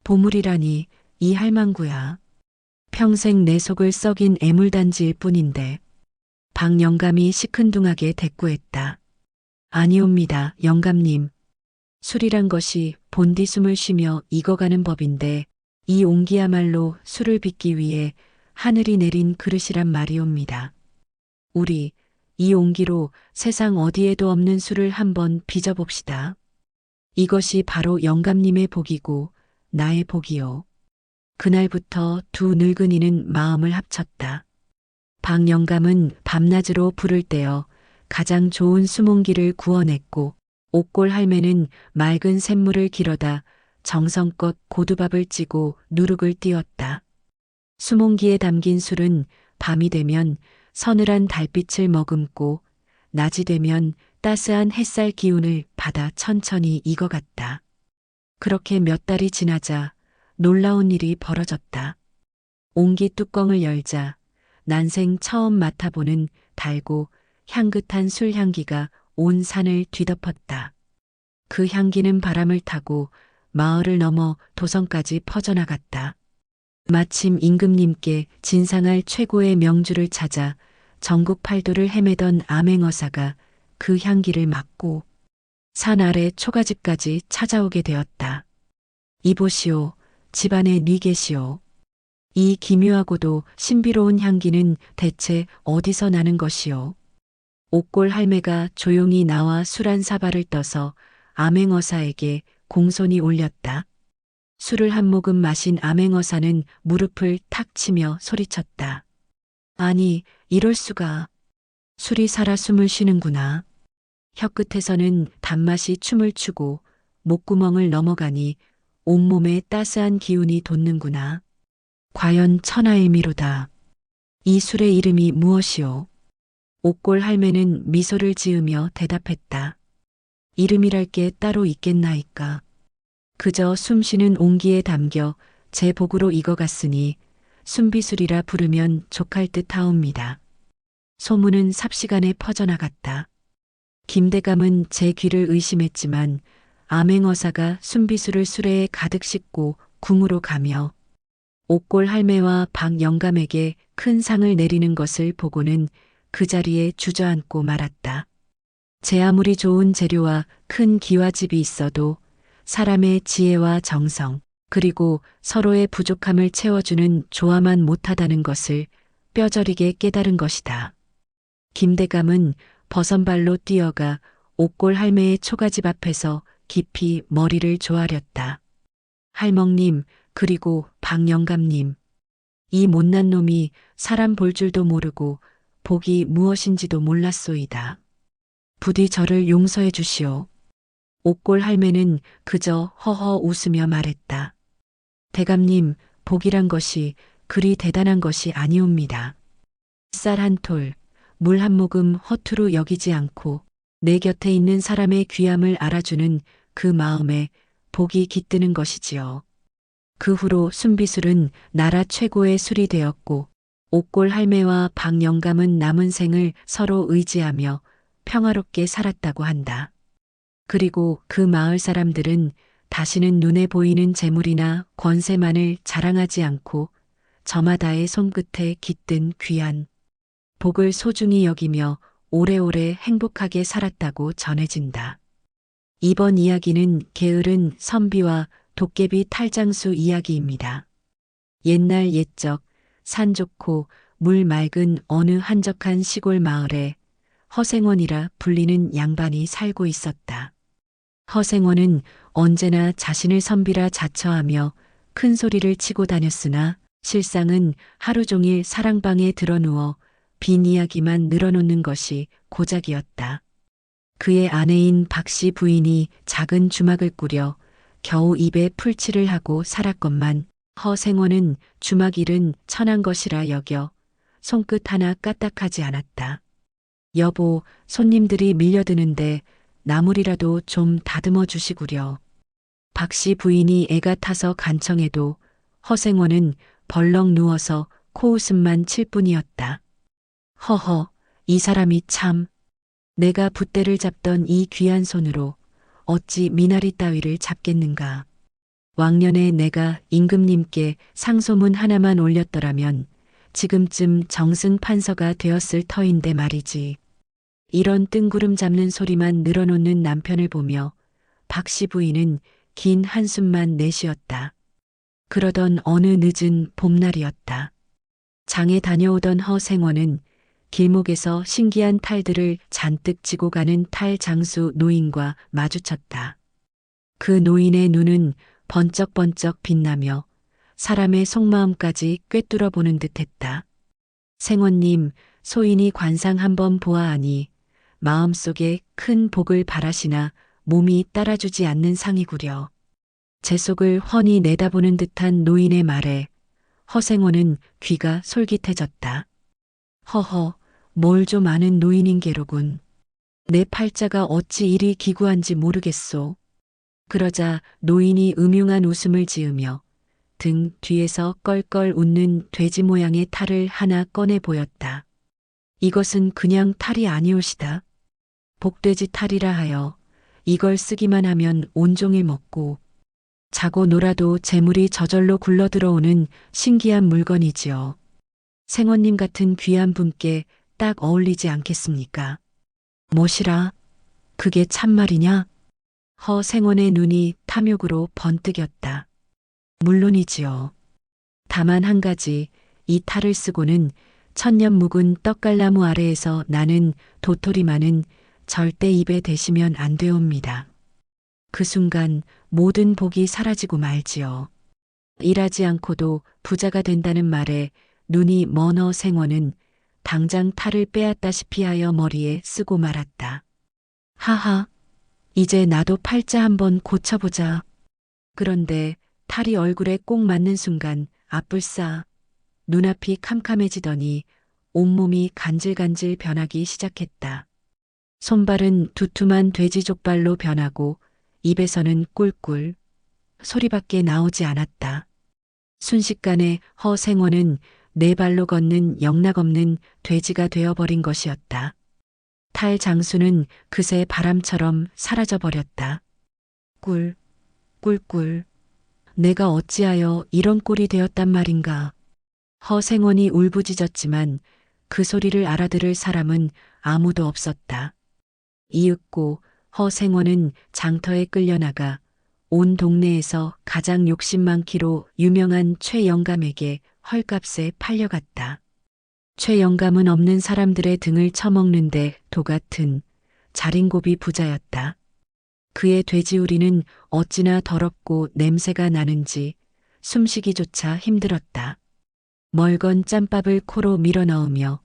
보물이라니, 이 할망구야. 평생 내 속을 썩인 애물단지일 뿐인데. 박 영감이 시큰둥하게 대꾸했다. 아니옵니다, 영감님. 술이란 것이 본디 숨을 쉬며 익어가는 법인데 이 옹기야말로 술을 빚기 위해 하늘이 내린 그릇이란 말이옵니다. 우리 이 옹기로 세상 어디에도 없는 술을 한번 빚어봅시다. 이것이 바로 영감님의 복이고 나의 복이요. 그날부터 두 늙은이는 마음을 합쳤다. 박 영감은 밤낮으로 불을 떼어 가장 좋은 수몽기를 구워냈고 옥골 할매는 맑은 샘물을 길어다 정성껏 고두밥을 찌고 누룩을 띄웠다. 수몽기에 담긴 술은 밤이 되면 서늘한 달빛을 머금고 낮이 되면 따스한 햇살 기운을 받아 천천히 익어갔다. 그렇게 몇 달이 지나자 놀라운 일이 벌어졌다. 옹기 뚜껑을 열자 난생 처음 맡아보는 달고 향긋한 술 향기가 온 산을 뒤덮었다. 그 향기는 바람을 타고 마을을 넘어 도성까지 퍼져나갔다. 마침 임금님께 진상할 최고의 명주를 찾아 전국 팔도를 헤매던 암행어사가 그 향기를 맡고 산 아래 초가집까지 찾아오게 되었다. 이보시오, 집안에 니 계시오. 이 기묘하고도 신비로운 향기는 대체 어디서 나는 것이오? 옥골 할매가 조용히 나와 술 한 사발을 떠서 암행어사에게 공손히 올렸다. 술을 한 모금 마신 암행어사는 무릎을 탁 치며 소리쳤다. 아니, 이럴 수가. 술이 살아 숨을 쉬는구나. 혀끝에서는 단맛이 춤을 추고 목구멍을 넘어가니 온몸에 따스한 기운이 돋는구나. 과연 천하의미로다. 이 술의 이름이 무엇이오? 옥골 할매는 미소를 지으며 대답했다. 이름이랄 게 따로 있겠나이까. 그저 숨쉬는 옹기에 담겨 제 복으로 익어갔으니 순비술이라 부르면 족할 듯 하옵니다. 소문은 삽시간에 퍼져나갔다. 김대감은 제 귀를 의심했지만 암행어사가 순비술을 수레에 가득 싣고 궁으로 가며 옥골 할매와 박 영감에게 큰 상을 내리는 것을 보고는 그 자리에 주저앉고 말았다. 제 아무리 좋은 재료와 큰 기와집이 있어도 사람의 지혜와 정성, 그리고 서로의 부족함을 채워주는 조화만 못하다는 것을 뼈저리게 깨달은 것이다. 김대감은 버선발로 뛰어가 옥골 할매의 초가집 앞에서 깊이 머리를 조아렸다. 할멍님, 그리고 박 영감님, 이 못난 놈이 사람 볼 줄도 모르고 복이 무엇인지도 몰랐소이다. 부디 저를 용서해 주시오. 옥골 할매는 그저 허허 웃으며 말했다. 대감님, 복이란 것이 그리 대단한 것이 아니옵니다. 쌀 한 톨, 물 한 모금 허투루 여기지 않고 내 곁에 있는 사람의 귀함을 알아주는 그 마음에 복이 깃드는 것이지요. 그 후로 순비술은 나라 최고의 술이 되었고 옥골 할매와 박 영감은 남은 생을 서로 의지하며 평화롭게 살았다고 한다. 그리고 그 마을 사람들은 다시는 눈에 보이는 재물이나 권세만을 자랑하지 않고 저마다의 손끝에 깃든 귀한 복을 소중히 여기며 오래오래 행복하게 살았다고 전해진다. 이번 이야기는 게으른 선비와 도깨비 탈장수 이야기입니다. 옛날 옛적 산 좋고 물 맑은 어느 한적한 시골 마을에 허생원이라 불리는 양반이 살고 있었다. 허생원은 언제나 자신을 선비라 자처하며 큰 소리를 치고 다녔으나 실상은 하루 종일 사랑방에 드러누워 빈 이야기만 늘어놓는 것이 고작이었다. 그의 아내인 박씨 부인이 작은 주막을 꾸려 겨우 입에 풀칠을 하고 살았건만 허생원은 주막 일은 천한 것이라 여겨 손끝 하나 까딱하지 않았다. 여보, 손님들이 밀려드는데 나물이라도 좀 다듬어 주시구려. 박씨 부인이 애가 타서 간청해도 허생원은 벌렁 누워서 코웃음만 칠 뿐이었다. 허허, 이 사람이 참. 내가 붓대를 잡던 이 귀한 손으로 어찌 미나리 따위를 잡겠는가. 왕년에 내가 임금님께 상소문 하나만 올렸더라면 지금쯤 정승 판서가 되었을 터인데 말이지. 이런 뜬구름 잡는 소리만 늘어놓는 남편을 보며 박씨 부인은 긴 한숨만 내쉬었다. 그러던 어느 늦은 봄날이었다. 장에 다녀오던 허생원은 길목에서 신기한 탈들을 잔뜩 지고 가는 탈 장수 노인과 마주쳤다. 그 노인의 눈은 번쩍번쩍 빛나며 사람의 속마음까지 꿰뚫어 보는 듯했다. 생원님, 소인이 관상 한번 보아하니 마음속에 큰 복을 바라시나 몸이 따라주지 않는 상이구려. 제 속을 훤히 내다보는 듯한 노인의 말에 허생원은 귀가 솔깃해졌다. 허허, 뭘 좀 아는 노인인 게로군. 내 팔자가 어찌 이리 기구한지 모르겠소. 그러자 노인이 음흉한 웃음을 지으며 등 뒤에서 껄껄 웃는 돼지 모양의 탈을 하나 꺼내 보였다. 이것은 그냥 탈이 아니오시다. 복돼지 탈이라 하여 이걸 쓰기만 하면 온종일 먹고 자고 놀아도 재물이 저절로 굴러 들어오는 신기한 물건이지요. 생원님 같은 귀한 분께 딱 어울리지 않겠습니까? 뭐시라? 그게 참말이냐? 허생원의 눈이 탐욕으로 번뜩였다. 물론이지요. 다만 한 가지, 이 탈을 쓰고는 천년 묵은 떡갈나무 아래에서 나는 도토리만은 절대 입에 대시면 안 되옵니다. 그 순간 모든 복이 사라지고 말지요. 일하지 않고도 부자가 된다는 말에 눈이 먼 허생원은 당장 탈을 빼앗다시피 하여 머리에 쓰고 말았다. 하하, 이제 나도 팔자 한번 고쳐보자. 그런데 탈이 얼굴에 꼭 맞는 순간 아뿔싸 눈앞이 캄캄해지더니 온몸이 간질간질 변하기 시작했다. 손발은 두툼한 돼지 족발로 변하고 입에서는 꿀꿀 소리밖에 나오지 않았다. 순식간에 허생원은 네 발로 걷는 영락없는 돼지가 되어버린 것이었다. 탈 장수는 그새 바람처럼 사라져버렸다. 꿀, 꿀꿀. 내가 어찌하여 이런 꼴이 되었단 말인가. 허생원이 울부짖었지만 그 소리를 알아들을 사람은 아무도 없었다. 이윽고 허생원은 장터에 끌려나가 온 동네에서 가장 욕심 많기로 유명한 최영감에게 헐값에 팔려갔다. 최영감은 없는 사람들의 등을 쳐먹는데 도같은 자린고비 부자였다. 그의 돼지우리는 어찌나 더럽고 냄새가 나는지 숨쉬기조차 힘들었다. 멀건 짬밥을 코로 밀어넣으며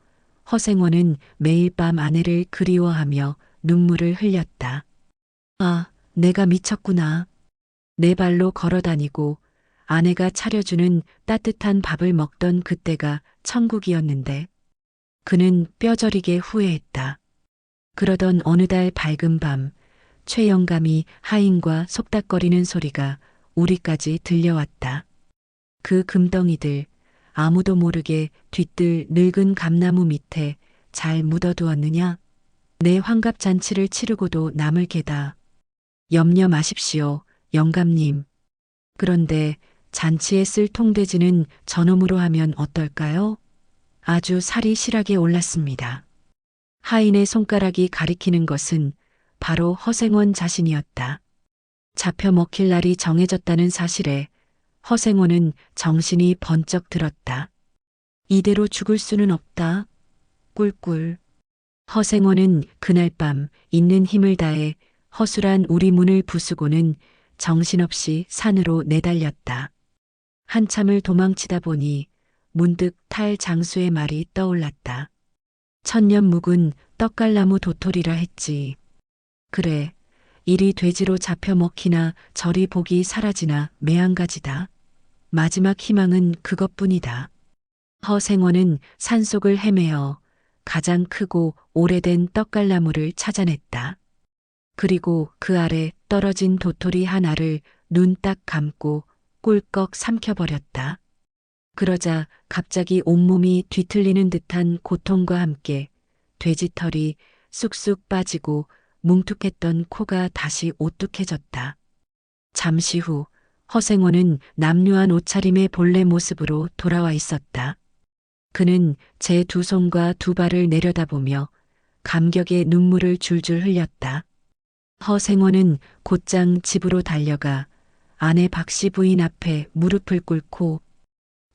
허생원은 매일 밤 아내를 그리워하며 눈물을 흘렸다. 아, 내가 미쳤구나. 네 발로 걸어다니고 아내가 차려주는 따뜻한 밥을 먹던 그때가 천국이었는데 그는 뼈저리게 후회했다. 그러던 어느 달 밝은 밤 최영감이 하인과 속닥거리는 소리가 우리까지 들려왔다. 그 금덩이들 아무도 모르게 뒤뜰 늙은 감나무 밑에 잘 묻어두었느냐? 내 환갑잔치를 치르고도 남을 게다. 염려 마십시오, 영감님. 그런데 잔치에 쓸 통돼지는 저놈으로 하면 어떨까요? 아주 살이 실하게 올랐습니다. 하인의 손가락이 가리키는 것은 바로 허생원 자신이었다. 잡혀 먹힐 날이 정해졌다는 사실에 허생원은 정신이 번쩍 들었다. 이대로 죽을 수는 없다. 꿀꿀. 허생원은 그날 밤 있는 힘을 다해 허술한 우리 문을 부수고는 정신없이 산으로 내달렸다. 한참을 도망치다 보니 문득 탈 장수의 말이 떠올랐다. 천년 묵은 떡갈나무 도토리라 했지. 그래, 이리 돼지로 잡혀 먹히나 저리 복이 사라지나 매한가지다. 마지막 희망은 그것뿐이다. 허생원은 산속을 헤매어 가장 크고 오래된 떡갈나무를 찾아냈다. 그리고 그 아래 떨어진 도토리 하나를 눈 딱 감고 꿀꺽 삼켜버렸다. 그러자 갑자기 온몸이 뒤틀리는 듯한 고통과 함께 돼지털이 쑥쑥 빠지고 뭉툭했던 코가 다시 오뚝해졌다. 잠시 후 허생원은 남루한 옷차림의 본래 모습으로 돌아와 있었다. 그는 제 두 손과 두 발을 내려다보며 감격의 눈물을 줄줄 흘렸다. 허생원은 곧장 집으로 달려가 아내 박씨 부인 앞에 무릎을 꿇고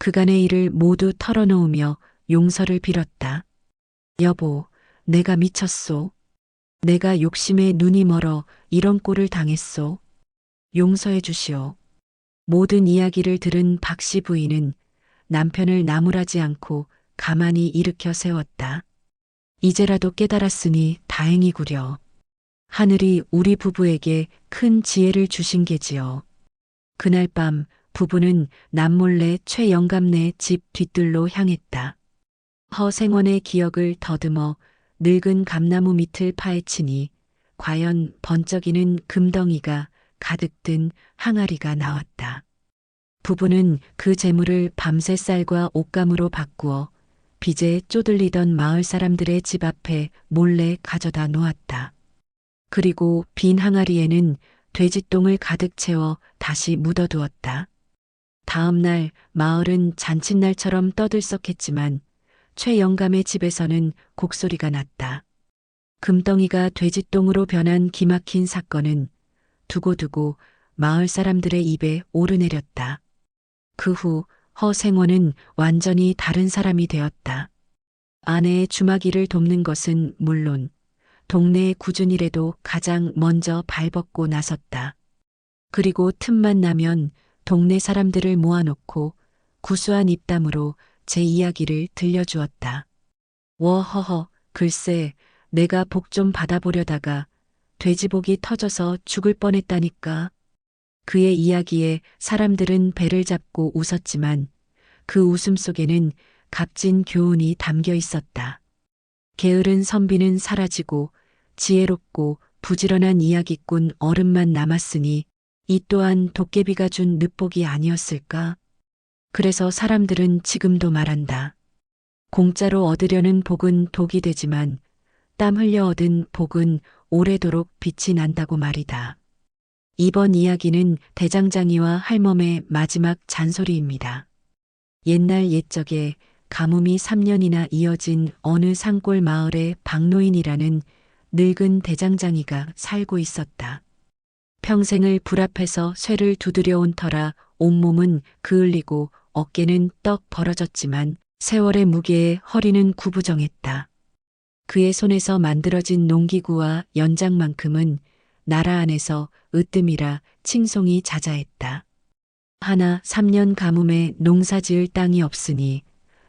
그간의 일을 모두 털어놓으며 용서를 빌었다. 여보, 내가 미쳤소. 내가 욕심에 눈이 멀어 이런 꼴을 당했소. 용서해 주시오. 모든 이야기를 들은 박씨 부인은 남편을 나무라지 않고 가만히 일으켜 세웠다. 이제라도 깨달았으니 다행이구려. 하늘이 우리 부부에게 큰 지혜를 주신 게지요. 그날 밤 부부는 남몰래 최 영감네 집 뒤뜰로 향했다. 허생원의 기억을 더듬어 늙은 감나무 밑을 파헤치니 과연 번쩍이는 금덩이가 가득 든 항아리가 나왔다. 부부는 그 재물을 밤새 쌀과 옷감으로 바꾸어 빚에 쪼들리던 마을 사람들의 집 앞에 몰래 가져다 놓았다. 그리고 빈 항아리에는 돼지똥을 가득 채워 다시 묻어두었다. 다음 날 마을은 잔칫날처럼 떠들썩했지만 최 영감의 집에서는 곡소리가 났다. 금덩이가 돼지똥으로 변한 기막힌 사건은 두고두고 마을 사람들의 입에 오르내렸다. 그 후 허생원은 완전히 다른 사람이 되었다. 아내의 주마기를 돕는 것은 물론 동네의 굳은 일에도 가장 먼저 발벗고 나섰다. 그리고 틈만 나면 동네 사람들을 모아놓고 구수한 입담으로 제 이야기를 들려주었다. 워허허, 글쎄, 내가 복 좀 받아보려다가 돼지복이 터져서 죽을 뻔했다니까. 그의 이야기에 사람들은 배를 잡고 웃었지만 그 웃음 속에는 값진 교훈이 담겨 있었다. 게으른 선비는 사라지고 지혜롭고 부지런한 이야기꾼 어른만 남았으니 이 또한 도깨비가 준 늑복이 아니었을까? 그래서 사람들은 지금도 말한다. 공짜로 얻으려는 복은 독이 되지만 땀 흘려 얻은 복은 오래도록 빛이 난다고 말이다. 이번 이야기는 대장장이와 할멈의 마지막 잔소리입니다. 옛날 옛적에 가뭄이 3년이나 이어진 어느 산골 마을에 박노인이라는 늙은 대장장이가 살고 있었다. 평생을 불 앞에서 쇠를 두드려온 터라 온몸은 그을리고 어깨는 떡 벌어졌지만 세월의 무게에 허리는 구부정했다. 그의 손에서 만들어진 농기구와 연장만큼은 나라 안에서 으뜸이라 칭송이 자자했다. 하나 3년 가뭄에 농사 지을 땅이 없으니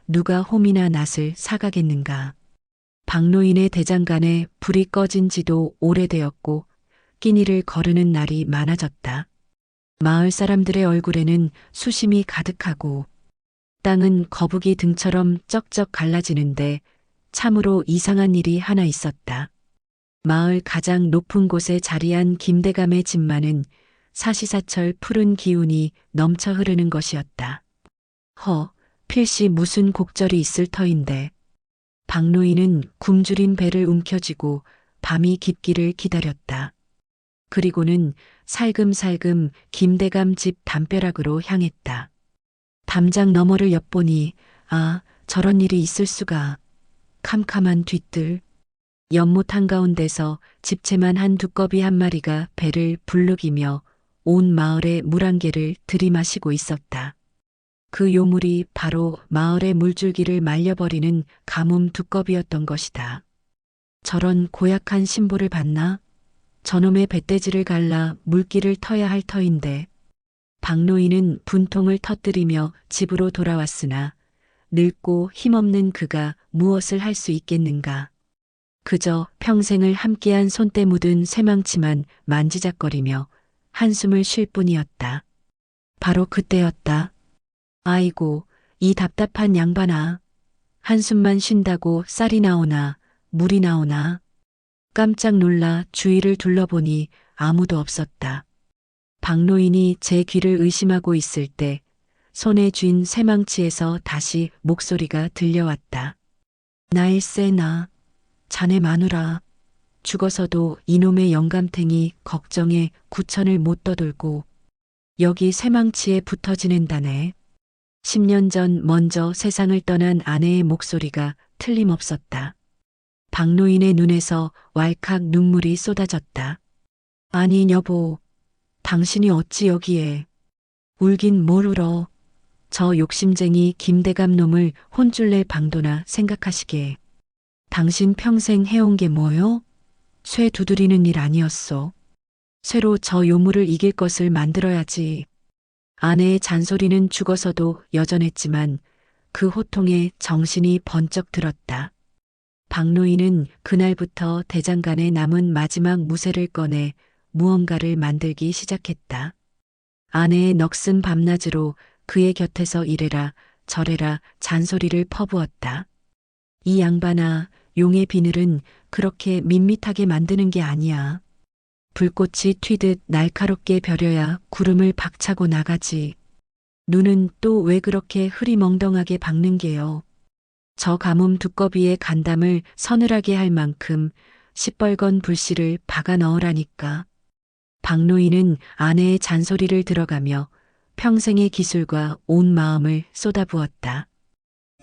누가 홈이나 낫을 사가겠는가. 박노인의 대장간에 불이 꺼진 지도 오래되었고 끼니를 거르는 날이 많아졌다. 마을 사람들의 얼굴에는 수심이 가득하고 땅은 거북이 등처럼 쩍쩍 갈라지는데 참으로 이상한 일이 하나 있었다. 마을 가장 높은 곳에 자리한 김대감의 집만은 사시사철 푸른 기운이 넘쳐 흐르는 것이었다. 필시 무슨 곡절이 있을 터인데. 박노인은 굶주린 배를 움켜쥐고 밤이 깊기를 기다렸다. 그리고는 살금살금 김대감 집 담벼락으로 향했다. 담장 너머를 엿보니 저런 일이 있을 수가. 캄캄한 뒤뜰. 연못 한가운데서 집채만 한 두꺼비 한 마리가 배를 불르기며 온 마을의 물 한 개를 들이마시고 있었다. 그 요물이 바로 마을의 물줄기를 말려버리는 가뭄 두꺼비였던 것이다. 저런 고약한 신보를 봤나? 저놈의 배돼지를 갈라 물기를 터야 할 터인데. 박노인은 분통을 터뜨리며 집으로 돌아왔으나 늙고 힘없는 그가 무엇을 할 수 있겠는가. 그저 평생을 함께한 손때 묻은 쇠망치만 만지작거리며 한숨을 쉴 뿐이었다. 바로 그때였다. 아이고, 이 답답한 양반아. 한숨만 쉰다고 쌀이 나오나 물이 나오나. 깜짝 놀라 주위를 둘러보니 아무도 없었다. 박노인이 제 귀를 의심하고 있을 때 손에 쥔 쇠망치에서 다시 목소리가 들려왔다. 나일세 나, 자네 마누라. 죽어서도 이놈의 영감탱이 걱정에 구천을 못 떠돌고 여기 새망치에 붙어 지낸다네. 10년 전 먼저 세상을 떠난 아내의 목소리가 틀림없었다. 박노인의 눈에서 왈칵 눈물이 쏟아졌다. 아니 여보, 당신이 어찌 여기에. 울긴 뭘 울어. 저 욕심쟁이 김대감 놈을 혼쭐 낼 방도나 생각하시게. 당신 평생 해온 게 뭐요? 쇠 두드리는 일 아니었소. 쇠로 저 요물을 이길 것을 만들어야지. 아내의 잔소리는 죽어서도 여전했지만 그 호통에 정신이 번쩍 들었다. 박노인은 그날부터 대장간에 남은 마지막 무쇠를 꺼내 무언가를 만들기 시작했다. 아내의 넋은 밤낮으로 그의 곁에서 이래라 저래라 잔소리를 퍼부었다. 이 양반아, 용의 비늘은 그렇게 밋밋하게 만드는 게 아니야. 불꽃이 튀듯 날카롭게 벼려야 구름을 박차고 나가지. 눈은 또 왜 그렇게 흐리멍덩하게 박는 게요. 저 가뭄 두꺼비의 간담을 서늘하게 할 만큼 시뻘건 불씨를 박아 넣으라니까. 박노인은 아내의 잔소리를 들어가며 평생의 기술과 온 마음을 쏟아부었다.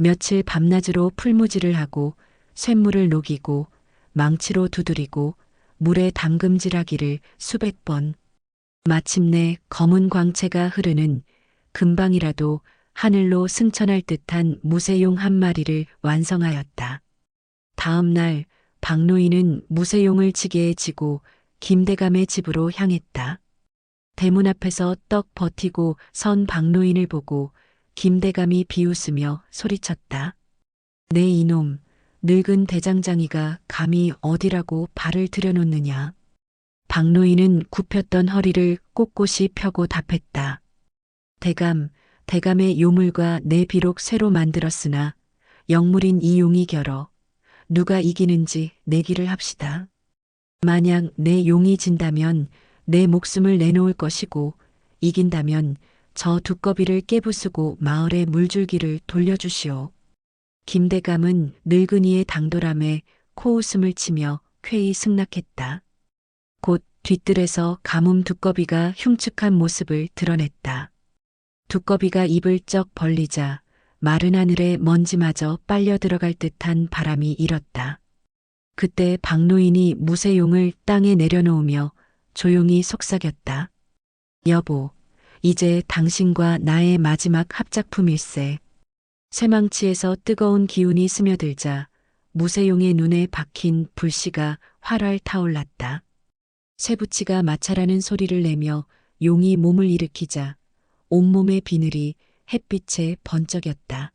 며칠 밤낮으로 풀무질을 하고 쇳물을 녹이고 망치로 두드리고 물에 담금질하기를 수백 번. 마침내 검은 광채가 흐르는 금방이라도 하늘로 승천할 듯한 무쇠용 한 마리를 완성하였다. 다음 날 박노인은 무쇠용을 지게에 지고 김대감의 집으로 향했다. 대문 앞에서 떡 버티고 선 박노인을 보고 김대감이 비웃으며 소리쳤다. 네 이놈, 늙은 대장장이가 감히 어디라고 발을 들여놓느냐. 박노인은 굽혔던 허리를 꼿꼿이 펴고 답했다. 대감의 요물과 내 비록 쇠로 만들었으나 영물인 이 용이 결어 누가 이기는지 내기를 합시다. 만약 내 용이 진다면 내 목숨을 내놓을 것이고 이긴다면 저 두꺼비를 깨부수고 마을의 물줄기를 돌려주시오. 김대감은 늙은이의 당돌함에 코웃음을 치며 쾌히 승낙했다. 곧 뒤뜰에서 가뭄 두꺼비가 흉측한 모습을 드러냈다. 두꺼비가 입을 쩍 벌리자 마른 하늘에 먼지마저 빨려 들어갈 듯한 바람이 일었다. 그때 박노인이 무쇠용을 땅에 내려놓으며 조용히 속삭였다. 여보, 이제 당신과 나의 마지막 합작품일세. 쇠망치에서 뜨거운 기운이 스며들자 무쇠용의 눈에 박힌 불씨가 활활 타올랐다. 쇠붙이가 마찰하는 소리를 내며 용이 몸을 일으키자 온몸의 비늘이 햇빛에 번쩍였다.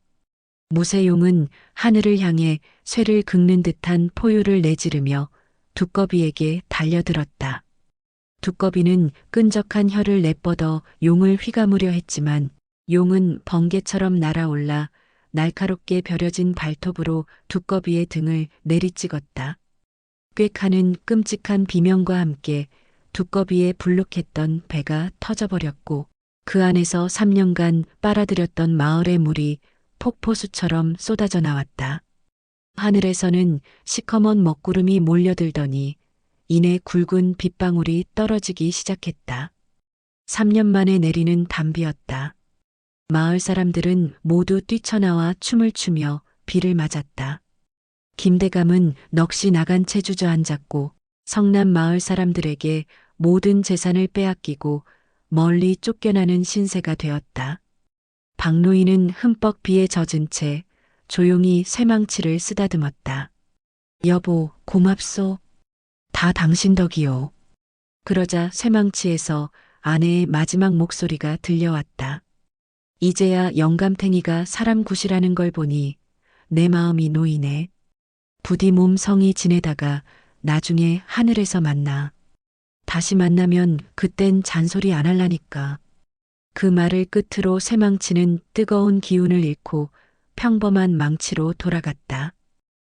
무쇠용은 하늘을 향해 쇠를 긁는 듯한 포효를 내지르며 두꺼비에게 달려들었다. 두꺼비는 끈적한 혀를 내뻗어 용을 휘감으려 했지만 용은 번개처럼 날아올라 날카롭게 벼려진 발톱으로 두꺼비의 등을 내리찍었다. 꾀하는 끔찍한 비명과 함께 두꺼비의 불룩했던 배가 터져버렸고 그 안에서 3년간 빨아들였던 마을의 물이 폭포수처럼 쏟아져 나왔다. 하늘에서는 시커먼 먹구름이 몰려들더니 이내 굵은 빗방울이 떨어지기 시작했다. 3년 만에 내리는 단비였다. 마을 사람들은 모두 뛰쳐나와 춤을 추며 비를 맞았다. 김대감은 넋이 나간 채 주저앉았고 성남 마을 사람들에게 모든 재산을 빼앗기고 멀리 쫓겨나는 신세가 되었다. 박노인은 흠뻑 비에 젖은 채 조용히 쇠망치를 쓰다듬었다. 여보, 고맙소. 다 당신 덕이요. 그러자 쇠망치에서 아내의 마지막 목소리가 들려왔다. 이제야 영감탱이가 사람 굿이라는 걸 보니 내 마음이 놓이네. 부디 몸 성이 지내다가 나중에 하늘에서 만나. 다시 만나면 그땐 잔소리 안 할라니까. 그 말을 끝으로 쇠망치는 뜨거운 기운을 잃고 평범한 망치로 돌아갔다.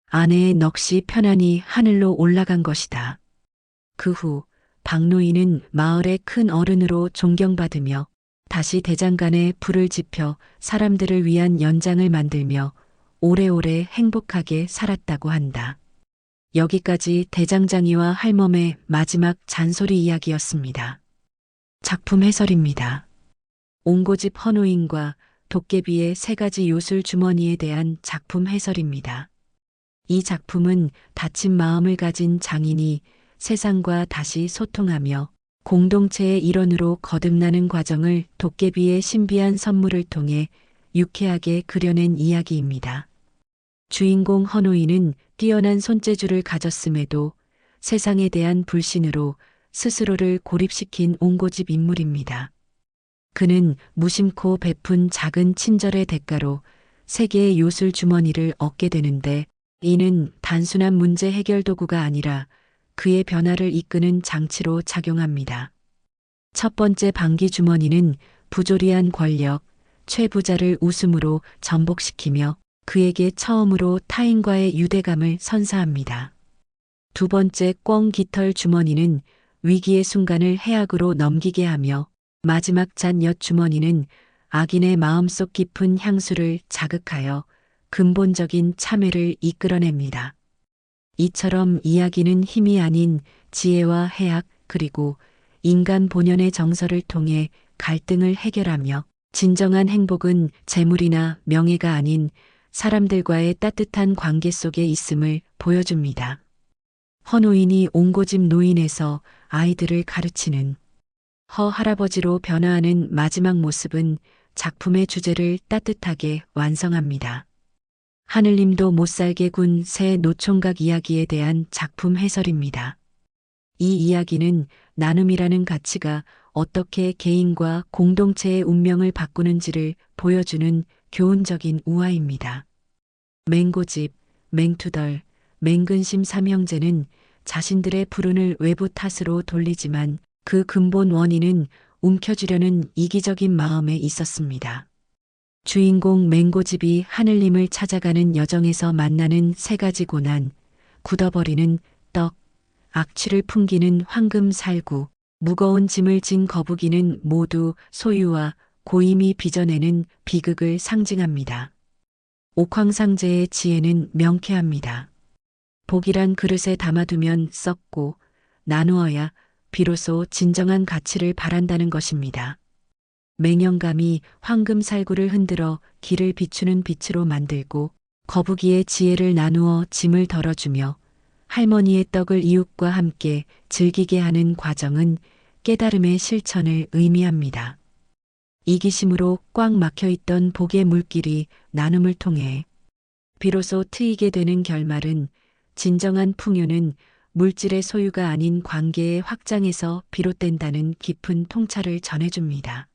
아내의 넋이 편안히 하늘로 올라간 것이다. 그 후 박노인은 마을의 큰 어른으로 존경받으며 다시 대장간에 불을 지펴 사람들을 위한 연장을 만들며 오래오래 행복하게 살았다고 한다. 여기까지 대장장이와 할멈의 마지막 잔소리 이야기였습니다. 작품 해설입니다. 옹고집 헌호인과 도깨비의 세 가지 요술 주머니에 대한 작품 해설입니다. 이 작품은 다친 마음을 가진 장인이 세상과 다시 소통하며 공동체의 일원으로 거듭나는 과정을 도깨비의 신비한 선물을 통해 유쾌하게 그려낸 이야기입니다. 주인공 헌호인은 뛰어난 손재주를 가졌음에도 세상에 대한 불신으로 스스로를 고립시킨 옹고집 인물입니다. 그는 무심코 베푼 작은 친절의 대가로 세 개의 요술 주머니를 얻게 되는데, 이는 단순한 문제 해결 도구가 아니라 그의 변화를 이끄는 장치로 작용합니다. 첫 번째 방귀 주머니는 부조리한 권력, 최부자를 웃음으로 전복시키며 그에게 처음으로 타인과의 유대감을 선사합니다. 두 번째 꿩 깃털 주머니는 위기의 순간을 해악으로 넘기게 하며, 마지막 잣엿 주머니는 악인의 마음속 깊은 향수를 자극하여 근본적인 참회를 이끌어냅니다. 이처럼 이야기는 힘이 아닌 지혜와 해악, 그리고 인간 본연의 정서를 통해 갈등을 해결하며, 진정한 행복은 재물이나 명예가 아닌 사람들과의 따뜻한 관계 속에 있음을 보여줍니다. 헌호인이 옹고집 노인에서 아이들을 가르치는 허 할아버지로 변화하는 마지막 모습은 작품의 주제를 따뜻하게 완성합니다. 하늘님도 못살게 군 새 노총각 이야기에 대한 작품 해설입니다. 이 이야기는 나눔이라는 가치가 어떻게 개인과 공동체의 운명을 바꾸는지를 보여주는 교훈적인 우화입니다. 맹고집, 맹투덜, 맹근심 삼형제는 자신들의 불운을 외부 탓으로 돌리지만 그 근본 원인은 움켜쥐려는 이기적인 마음에 있었습니다. 주인공 맹고집이 하늘님을 찾아가는 여정에서 만나는 세 가지 고난, 굳어버리는 떡, 악취를 풍기는 황금살구, 무거운 짐을 진 거북이는 모두 소유와 고임이 빚어내는 비극을 상징합니다. 옥황상제의 지혜는 명쾌합니다. 복이란 그릇에 담아두면 썩고 나누어야 비로소 진정한 가치를 바란다는 것입니다. 맹영감이 황금살구를 흔들어 길을 비추는 빛으로 만들고, 거북이의 지혜를 나누어 짐을 덜어주며 할머니의 떡을 이웃과 함께 즐기게 하는 과정은 깨달음의 실천을 의미합니다. 이기심으로 꽉 막혀있던 복의 물길이 나눔을 통해 비로소 트이게 되는 결말은, 진정한 풍요는 물질의 소유가 아닌 관계의 확장에서 비롯된다는 깊은 통찰을 전해줍니다.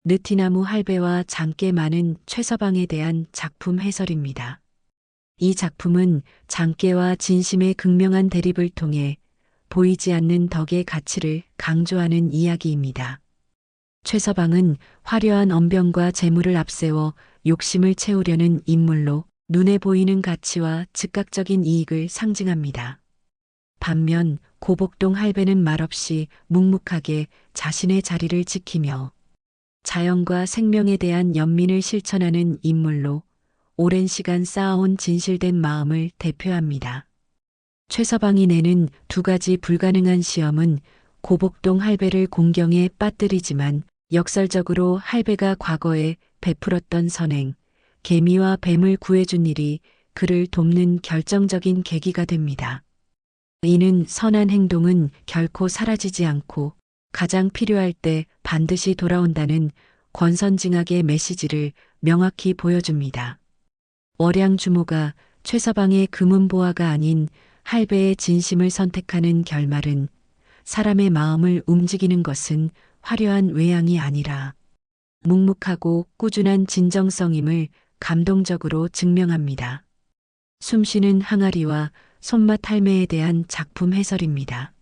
느티나무 할배와 장께 많은 최서방에 대한 작품 해설입니다. 이 작품은 장께와 진심의 극명한 대립을 통해 보이지 않는 덕의 가치를 강조하는 이야기입니다. 최서방은 화려한 언변과 재물을 앞세워 욕심을 채우려는 인물로 눈에 보이는 가치와 즉각적인 이익을 상징합니다. 반면 고복동 할배는 말없이 묵묵하게 자신의 자리를 지키며 자연과 생명에 대한 연민을 실천하는 인물로 오랜 시간 쌓아온 진실된 마음을 대표합니다. 최서방이 내는 두 가지 불가능한 시험은 고복동 할배를 공경에 빠뜨리지만, 역설적으로 할배가 과거에 베풀었던 선행, 개미와 뱀을 구해준 일이 그를 돕는 결정적인 계기가 됩니다. 이는 선한 행동은 결코 사라지지 않고 가장 필요할 때 반드시 돌아온다는 권선징악의 메시지를 명확히 보여줍니다. 월양 주모가 최서방의 금은보화가 아닌 할배의 진심을 선택하는 결말은, 사람의 마음을 움직이는 것은 화려한 외양이 아니라 묵묵하고 꾸준한 진정성임을 감동적으로 증명합니다. 숨쉬는 항아리와 손맛 할매에 대한 작품 해설입니다.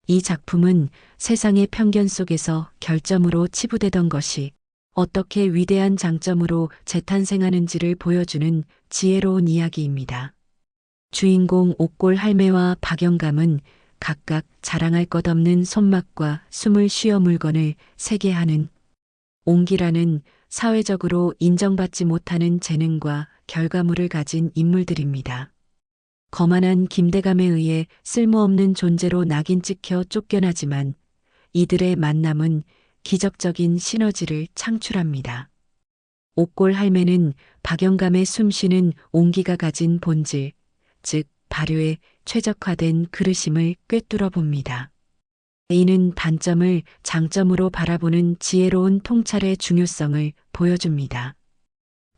이 작품은 세상의 편견 속에서 결점으로 치부되던 것이 어떻게 위대한 장점으로 재탄생하는지를 보여주는 지혜로운 이야기입니다. 주인공 옥골 할매와 박영감은 각각 자랑할 것 없는 손맛과 숨을 쉬어 물건을 세게 하는 옹기라는 사회적으로 인정받지 못하는 재능과 결과물을 가진 인물들입니다. 거만한 김대감에 의해 쓸모없는 존재로 낙인 찍혀 쫓겨나지만 이들의 만남은 기적적인 시너지를 창출합니다. 옥골 할매는 박영감의 숨쉬는 온기가 가진 본질, 즉 발효에 최적화된 그릇임을 꿰뚫어 봅니다. 이는 단점을 장점으로 바라보는 지혜로운 통찰의 중요성을 보여줍니다.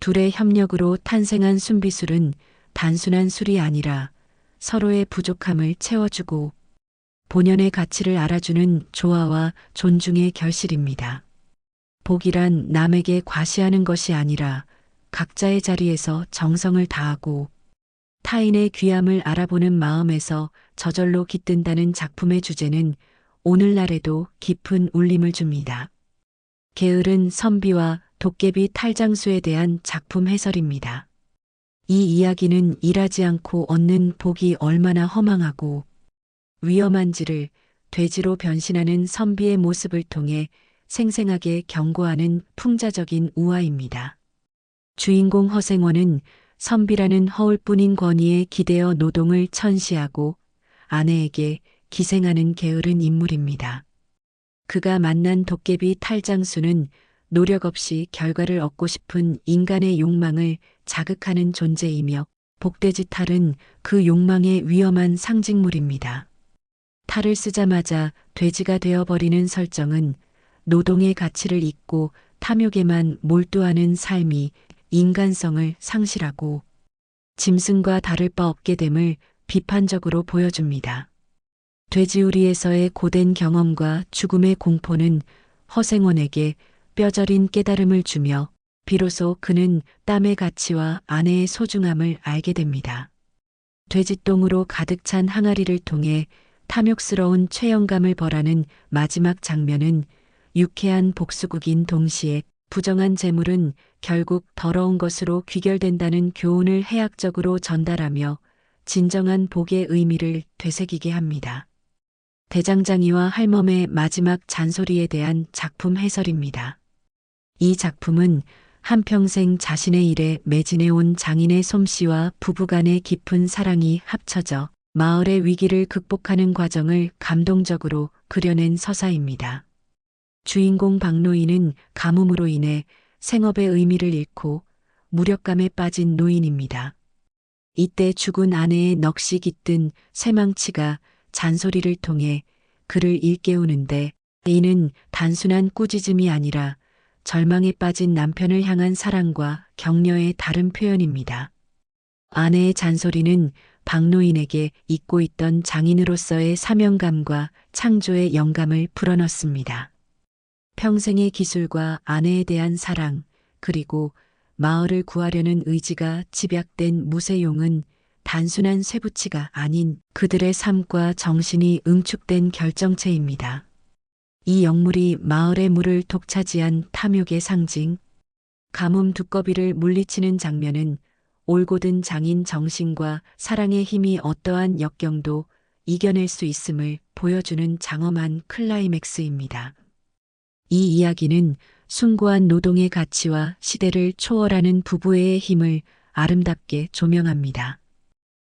둘의 협력으로 탄생한 순비술은 단순한 술이 아니라 서로의 부족함을 채워주고 본연의 가치를 알아주는 조화와 존중의 결실입니다. 복이란 남에게 과시하는 것이 아니라 각자의 자리에서 정성을 다하고 타인의 귀함을 알아보는 마음에서 저절로 깃든다는 작품의 주제는 오늘날에도 깊은 울림을 줍니다. 게으른 선비와 도깨비 탈장수에 대한 작품 해설입니다. 이 이야기는 일하지 않고 얻는 복이 얼마나 허망하고 위험한지를 돼지로 변신하는 선비의 모습을 통해 생생하게 경고하는 풍자적인 우화입니다. 주인공 허생원은 선비라는 허울뿐인 권위에 기대어 노동을 천시하고 아내에게 기생하는 게으른 인물입니다. 그가 만난 도깨비 탈장수는 노력 없이 결과를 얻고 싶은 인간의 욕망을 자극하는 존재이며 복돼지 탈은 그 욕망의 위험한 상징물입니다. 탈을 쓰자마자 돼지가 되어버리는 설정은 노동의 가치를 잊고 탐욕에만 몰두하는 삶이 인간성을 상실하고 짐승과 다를 바 없게 됨을 비판적으로 보여줍니다. 돼지우리에서의 고된 경험과 죽음의 공포는 허생원에게 뼈저린 깨달음을 주며 비로소 그는 땀의 가치와 아내의 소중함을 알게 됩니다. 돼지똥으로 가득 찬 항아리를 통해 탐욕스러운 최영감을 벌하는 마지막 장면은 유쾌한 복수극인 동시에 부정한 재물은 결국 더러운 것으로 귀결된다는 교훈을 해학적으로 전달하며 진정한 복의 의미를 되새기게 합니다. 대장장이와 할멈의 마지막 잔소리에 대한 작품 해설입니다. 이 작품은 한평생 자신의 일에 매진해온 장인의 솜씨와 부부간의 깊은 사랑이 합쳐져 마을의 위기를 극복하는 과정을 감동적으로 그려낸 서사입니다. 주인공 박노인은 가뭄으로 인해 생업의 의미를 잃고 무력감에 빠진 노인입니다. 이때 죽은 아내의 넋이 깃든 쇠망치가 잔소리를 통해 그를 일깨우는데 이는 단순한 꾸짖음이 아니라 절망에 빠진 남편을 향한 사랑과 격려의 다른 표현입니다. 아내의 잔소리는 박노인에게 잊고 있던 장인으로서의 사명감과 창조의 영감을 불어넣습니다. 평생의 기술과 아내에 대한 사랑, 그리고 마을을 구하려는 의지가 집약된 무쇠용은 단순한 쇠붙이가 아닌 그들의 삶과 정신이 응축된 결정체입니다. 이 영물이 마을의 물을 독차지한 탐욕의 상징, 가뭄 두꺼비를 물리치는 장면은 올곧은 장인 정신과 사랑의 힘이 어떠한 역경도 이겨낼 수 있음을 보여주는 장엄한 클라이맥스입니다. 이 이야기는 숭고한 노동의 가치와 시대를 초월하는 부부의 힘을 아름답게 조명합니다.